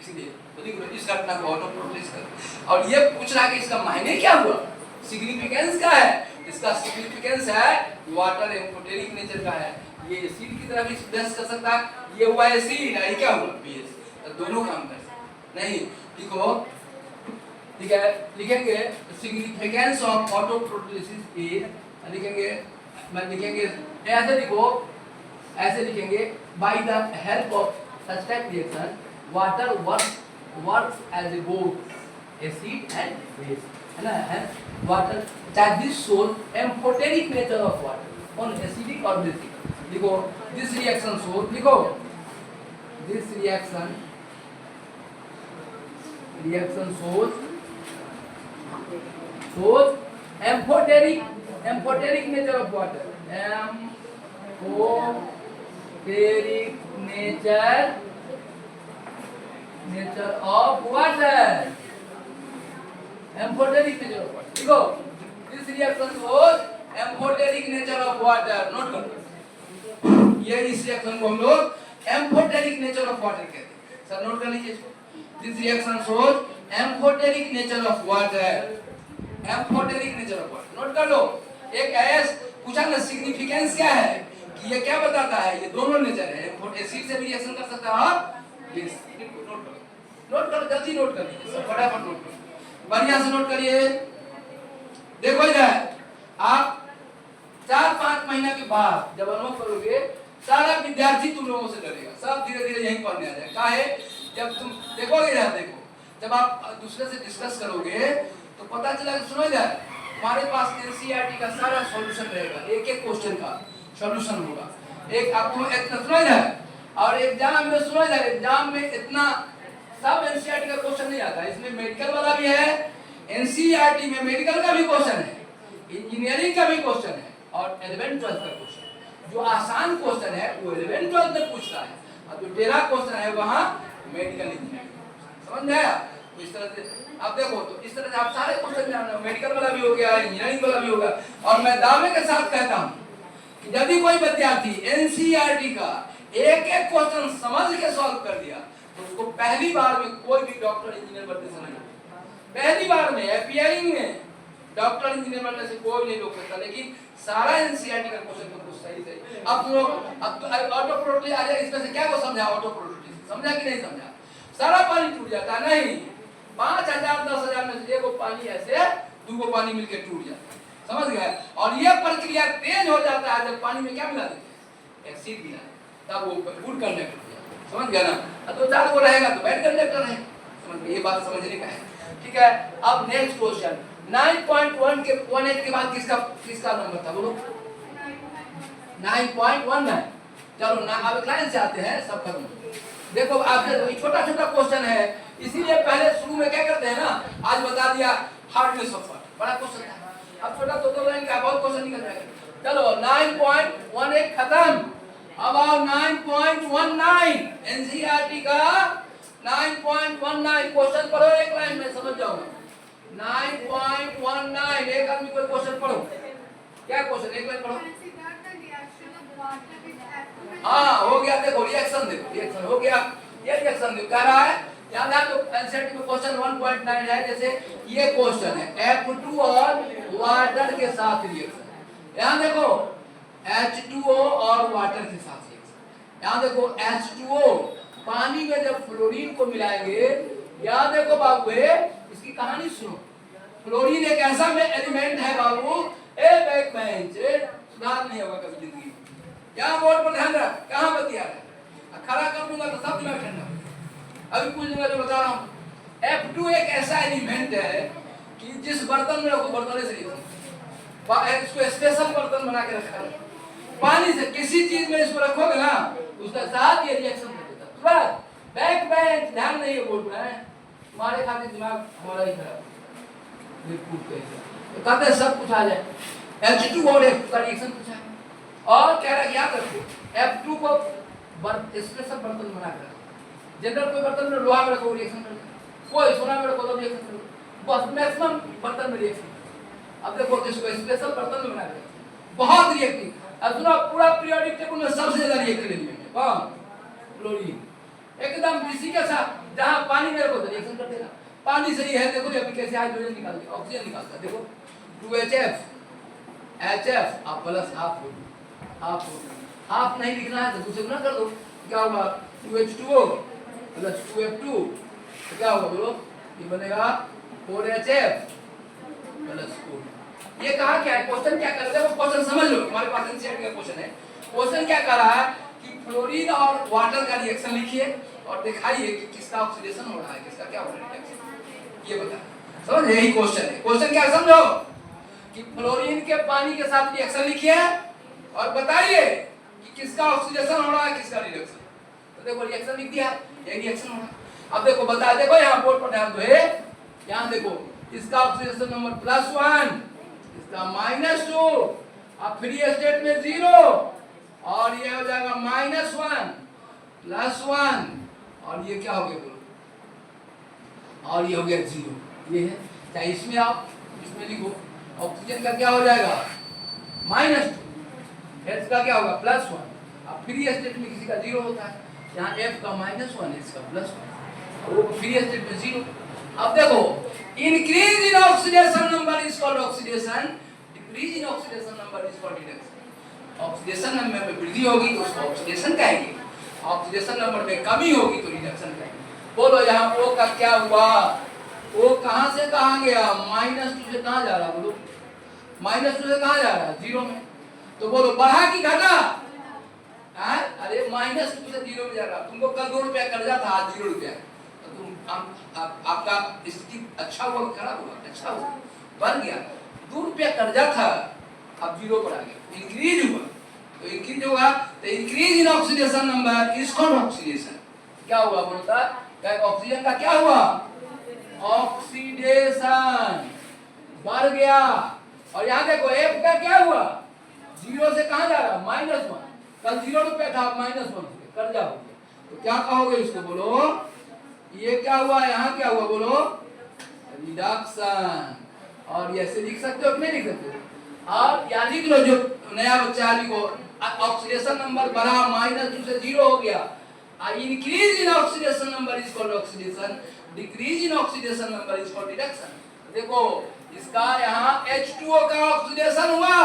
इसलिए तो देखो इस घटना को ऑटो प्रोटोलिसिस कर। और ये पूछ रहा है कि इसका मायने क्या हुआ, सिग्निफिकेंस क्या है? इसका सिग्निफिकेंस है वाटर एम्फोटेरिक नेचर का है। ये एसिड की तरह भी एक्सप्रेस कर सकता है, ये हुआ एसिड, ये क्या हुआ बेस, तो दोनों काम कर सकते। नहीं लिखो, ठीक है, लिखेंगे significance of auto protolysis is, लिखेंगे, मैं लिखेंगे ऐसे, लिखो ऐसे लिखेंगे, by the help of such type reaction water works as a both acid and base, है ना? है water that this shows amphoteric nature of water on acidic और बेसिक। लिखो दिस रिएक्शन शोज, लिखो this reaction shows amphoteric nature of water, amphoteric nature of water, amphoteric nature of water. देखो this reaction shows amphoteric nature of water, note करो, ये इस reaction को हम लोग एम्फोटेरिक नेचर ऑफ वाटर कहते हैं। सर नोट कर लीजिए इसको, this reaction shows amphoteric nature of water, amphoteric nature of water, note कर लो। एक एस पूछा ना, सिग्निफिकेंस क्या है, कि ये क्या बताता है, ये दोनों नेचर है, एसिड से भी रिएक्शन कर सकता है और बेस। नोट करो जल्दी, नोट करिए सब, फटाफट नोट करो, बढ़िया से नोट करिए। देखो इधर आप 4-5 महीना के बाद जब अनुभव करोगे, सारा विद्यार्थी तुम लोगों से डरेगा, सब धीरे धीरे यहीं पढ़ने आ जाए। काहे, जब तुम देखोगे इधर, देखो जब आप दूसरे से डिस्कस करोगे तो पता चला, सुनो इधर, तुम्हारे पास एनसीईआरटी का सारा सॉल्यूशन रहेगा, एक एक क्वेश्चन का सॉल्यूशन होगा। एक आपको इतना सुनो इधर, और एग्जाम में सुनो इधर, एग्जाम में इतना सब एनसीईआरटी का क्वेश्चन नहीं आता, इसमें मेडिकल वाला भी है, एनसीईआरटी में मेडिकल का भी क्वेश्चन है, इंजीनियरिंग का भी क्वेश्चन है, और 11th-12th का क्वेश्चन। जो आसान क्वेश्चन है वो 11th-12th में पूछता है, और जो टेढ़ा क्वेश्चन है वहाँ मेडिकल इंजीनियरिंग। समझ में आया? तो इस तरह से आप देखो, तो इस तरह से आप सारे क्वेश्चन जान लो, मेडिकल वाला भी हो गया, इंजीनियरिंग वाला भी होगा। और मैं दावे के साथ कहता हूँ कि यदि कोई विद्यार्थी एनसीईआरटी का एक एक क्वेश्चन समझ के सॉल्व कर दिया तो उसको पहली बार में कोई भी डॉक्टर इंजीनियर बनने से नहीं, पहली बार में एपीआई में डॉक्टर इंजीनियर बनने से कोई नहीं रोक सकता। लेकिन सारा एनसीईआरटी का क्वेश्चन तो सही सही। अब ऑटो प्रोटोटाइप आ जाए, इसमें से क्या को समझा, ऑटो प्रोटोटाइप समझा कि नहीं समझा? सारा पानी टूट जाता है, नहीं 5000 10,000 में से एगो पानी ऐसे दूगो पानी मिलकर टूट जाता है, समझ गए? और ये प्रक्रिया तेज हो जाता है जब पानी में क्या मिला देते हैं, एसिड मिला, तब वो गुड कंडक्टर, समझ गया ना? तो 4 को रहेगा तो बैड कंडक्टर है, समझ गए? ये बात समझने का है, ठीक है? अब नेक्स्ट क्वेश्चन 9.1 के 18 के बाद किसका नंबर था, बोलो? 9.19। चलो ना, अब क्लास से आते हैं, सब खत्म। देखो आपके छोटा छोटा क्वेश्चन है, इसीलिए पहले शुरू में क्या करते हैं ना, आज बता दिया हार्डनेस ऑफ वाटर, बड़ा क्वेश्चन है, अब छोटा तो लाइन का बहुत क्वेश्चन निकल जाएगा। चलो 9.18 खत्म, अब आओ 9.19 एनसीईआरटी का 9.19 क्वेश्चन पढ़ो एक लाइन में, समझ जाओगे। 9.19 एक आदमी कोई क्वेश्चन पढ़ो, क्या क्वेश्चन, एक लाइन पढ़ो। हाँ हो गया, देखो रिएक्शन, देखो रिएक्शन हो गया, ये रिएक्शन देखो कह रहा है, याद है? तो एनसीईआरटी में क्वेश्चन 1.9 है, जैसे ये क्वेश्चन है F2 और वाटर के साथ रिएक्शन। यहाँ देखो H2O और वाटर के साथ रिएक्शन, यहाँ देखो H2O पानी में जब फ्लोरीन को मिलाएंगे, यहाँ देखो बाबू इसकी कहानी सुनो। फ्लोरीन एक ऐसा में एलिमेंट है बाबू, ए बैक बेंच सुधार नहीं होगा कभी जिंदगी में। यहाँ बोर्ड पर ध्यान रख, कहाँ बतिया है, खड़ा कर दूंगा तो सब दिमाग ठंडा। अभी कुछ दिन जो बता रहा हूँ, F2 एक ऐसा एलिमेंट है कि जिस बर्तन में रखो, बर्तन से इसको स्पेशल बर्तन बना के रखा है, पानी से किसी चीज में इसको रखोगे ना, उसका साथ ये रिएक्शन कर देता है तुरंत। बैक बेंच ध्यान नहीं है बोर्ड में, तुम्हारे खातिर दिमाग हमारा ही खराब, तो कहते हैं सब कुछ आ जाए। H2 और F2 का रिएक्शन पूछा है, और कह रहा है याद रखो F2 को स्पेशल बर्तन बना के रखो, जनरल कोई बर्तन में लोहा में रखो रिएक्शन कर, कोई सोना में रखो तो रिएक्शन करो, बस मैक्सिमम बर्तन में रिएक्शन। अब देखो इसको स्पेशल बर्तन में बना के बहुत रिएक्टिव। अब सुनो, पूरा पीरियोडिक टेबल में सबसे ज्यादा रिएक्टिव एलिमेंट है कौन, फ्लोरीन। एकदम इसी के साथ जहां पानी में रखो तो रिएक्शन कर देगा, पानी सही है। देखो अभी कैसे हाइड्रोजन निकाल दिया, ऑक्सीजन निकालता है, देखो 2HF HF आप प्लस हाफ नहीं लिखना है तो दूसरे गुना कर दो, क्या होगा 2H2O प्लस 2F2, तो क्या होगा बोलो, ये बनेगा 4HF प्लस 4। ये कहा क्या है, क्वेश्चन क्या कर रहा है, वो क्वेश्चन समझ लो, तुम्हारे पास एनसीईआरटी का क्वेश्चन है। क्वेश्चन क्या कर रहा है कि फ्लोरीन और वाटर का रिएक्शन लिखिए और दिखाइए कि किसका ऑक्सीडेशन हो रहा है, किसका क्या हो रहा है, ये बता, समझ? यही क्वेश्चन है। क्वेश्चन क्या समझो कि फ्लोरीन के पानी के साथ रिएक्शन लिखिए और बताइए कि किसका ऑक्सीडेशन हो रहा है, किसका रिडक्शन। तो देखो रिएक्शन लिख दिया, ये रिएक्शन हो रहा है। अब देखो बता, देखो यहाँ बोर्ड पर ध्यान दो, यहाँ देखो इसका ऑक्सीडेशन नंबर +1, इसका -2, अब फ्री स्टेट में 0, और ये हो जाएगा -1 +1, और ये क्या हो गया बोलो, और ये हो गया 0। ये है, चाहे इसमें आप इसमें लिखो, ऑक्सीजन का क्या हो जाएगा -2, H का क्या होगा +1। अब फ्री स्टेट में किसी का 0 होता है, यहाँ F का -1, इसका +1, वो फ्री स्टेट में 0। अब देखो increase in oxidation number is called oxidation, decrease in oxidation number is called reduction. Oxidation number में वृद्धि होगी तो उसको ऑक्सीडेशन कहेंगे, ऑक्सीडेशन नंबर में कमी होगी तो रिडक्शन कहेंगे। बोलो यहाँ O का क्या हुआ, O कहाँ से कहाँ गया, -2 से कहाँ जा रहा, बोलो -2 से कहाँ जा रहा है, 0 में। तो बोलो बढ़ा कि घटा, अरे -2 से 0 में जा रहा। तुमको कल 2 रुपया कर्जा था, आज 0 रुपया, तो तुम आपका स्थिति अच्छा हुआ खराब हुआ, अच्छा हुआ, बढ़ गया। 2 रुपया कर्जा था, अब 0 पर आ गया, इंक्रीज हुआ। तो इंक्रीज होगा तो increase in oxidation number is called oxidation. क्या हुआ बोलता है, ऑक्सीजन का क्या हुआ, ऑक्सीडेशन बढ़ गया। और यहाँ देखो F का क्या हुआ, 0 से कहाँ जा रहा, -1, कल 0 रुपया था, अब -1 कर्जा हो गया। तो क्या कहोगे इसको, बोलो ये क्या हुआ, यहाँ क्या हुआ, बोलो रिडक्शन। और ये ऐसे लिख सकते हो कि नहीं लिख सकते, और या लिख लो जो नया बच्चा लिखो, ऑक्सीडेशन नंबर बढ़ा, -2 से 0 हो गया। Increase in oxidation number is called oxidation, decrease in oxidation number is called reduction. देखो इसका यहाँ H2O का ऑक्सीडेशन हुआ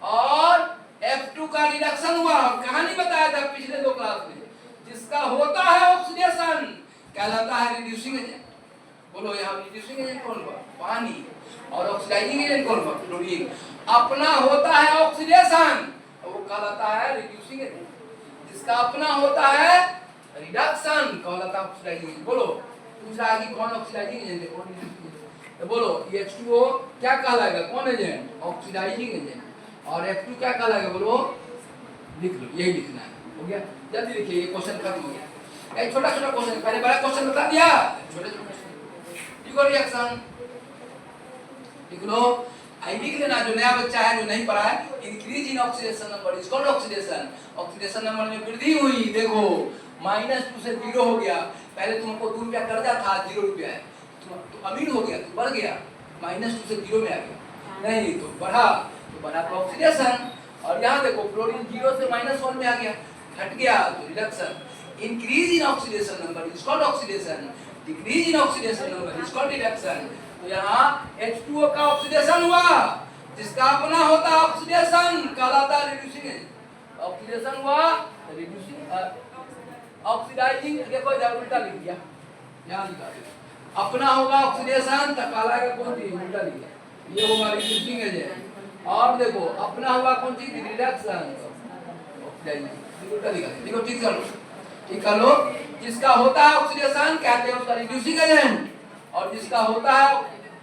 और F2 का रिडक्शन हुआ। कहानी बताया था पिछले 2 क्लास में, जिसका होता है ऑक्सीडेशन कहलाता है रिड्यूसिंग एजेंट। बोलो यहाँ रिड्यूसिंग एजेंट कौन हुआ, पानी, और ऑक्सीडाइजिंग एजेंट कौन हुआ, क्लोरीन। अपना होता है ऑक्सीडेशन, वो कहलाता है रिड्यूसिंग एजेंट। जिसका अपना होता है रिडक्शन कहलाता है ऑक्सीडाइजिंग एजेंट। बोलो पूछ रहा है कि कौन ऑक्सीडाइजिंग एजेंट है, कौन रिड्यूसिंग एजेंट, तो बोलो H2O क्या कहलाएगा, कौन एजेंट, ऑक्सीडाइजिंग एजेंट। और F2 क्या कहलाएगा, बोलो लिख लो, यही लिखना है, हो गया। जल्दी लिखिए, ये क्वेश्चन खत्म हो गया। एक छोटा छोटा क्वेश्चन, पहले बड़ा क्वेश्चन बता दिया, छोटे छोटे लिखो रिएक्शन, लिख लो। आई लिख लेना, जो नया बच्चा है जो नहीं पढ़ा है, increase in oxidation number is called oxidation. Oxidation number में वृद्धि हुई, देखो -2 से 0 हो गया। पहले तुमको 2 रुपया कर्जा था, 0 रुपया है, तो अमीर हो गया, तो बढ़ गया, -2 से 0 में आ गया, नहीं तो बढ़ा तो ऑक्सीडेशन। और यहाँ देखो क्लोरीन 0 से -1 में आ गया, घट गया तो reduction. Increase in oxidation number is called oxidation, decrease in oxidation number is called reduction. तो यहाँ H2O का ऑक्सीडेशन हुआ, जिसका अपना होता है ऑक्सीडेशन कहलाता है रिड्यूसिंग एजेंट। ऑक्सीडेशन हुआ रिड्यूसिंग, ऑक्सीडाइजिंग, देखो इधर उल्टा लिख दिया, यहाँ लिखा अपना होगा ऑक्सीडेशन तो कहलाएगा कौन चीज, उल्टा लिखा, ये होगा रिड्यूसिंग एजेंट। और देखो अपना हुआ कौन चीज, रिडक्शन, ऑक्सीडाइजिंग, उल्टा लिखा। देखो ठीक कर लो, ठीक कर लो। जिसका होता है ऑक्सीडेशन कहते हैं उसका रिड्यूसिंग एजेंट, और जिसका होता है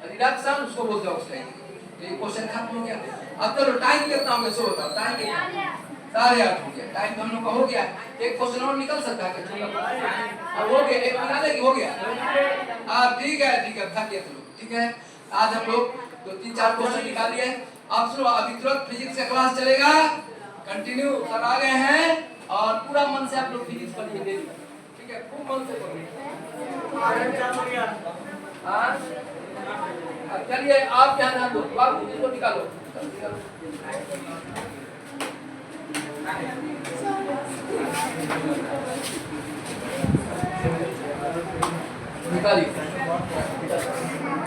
रिडक्शन उसको बोलते हैं ऑक्सीडाइजिंग। तो ये क्वेश्चन खत्म हो गया। अब चलो टाइम कितना हो गया, सो बताओ टाइम कितना, 8:30 हो गया। टाइम हम लोग का हो गया, एक क्वेश्चन और निकल सकता है, अब हो गया, एक बना दे कि हो गया, ठीक है थक गया तो ठीक है। आज हम लोग 2-3-4 क्वेश्चन निकाल लिए। आप सुनो, अभी तुरंत फिजिक्स का क्लास चलेगा, कंटिन्यू सर आ गए हैं, और पूरा मन से आप लोग फिजिक्स पढ़िए डेली, ठीक है, खूब मन से पढ़िए। अब चलिए आप ध्यान रखो, बाबू इसको निकालो, निकालिए।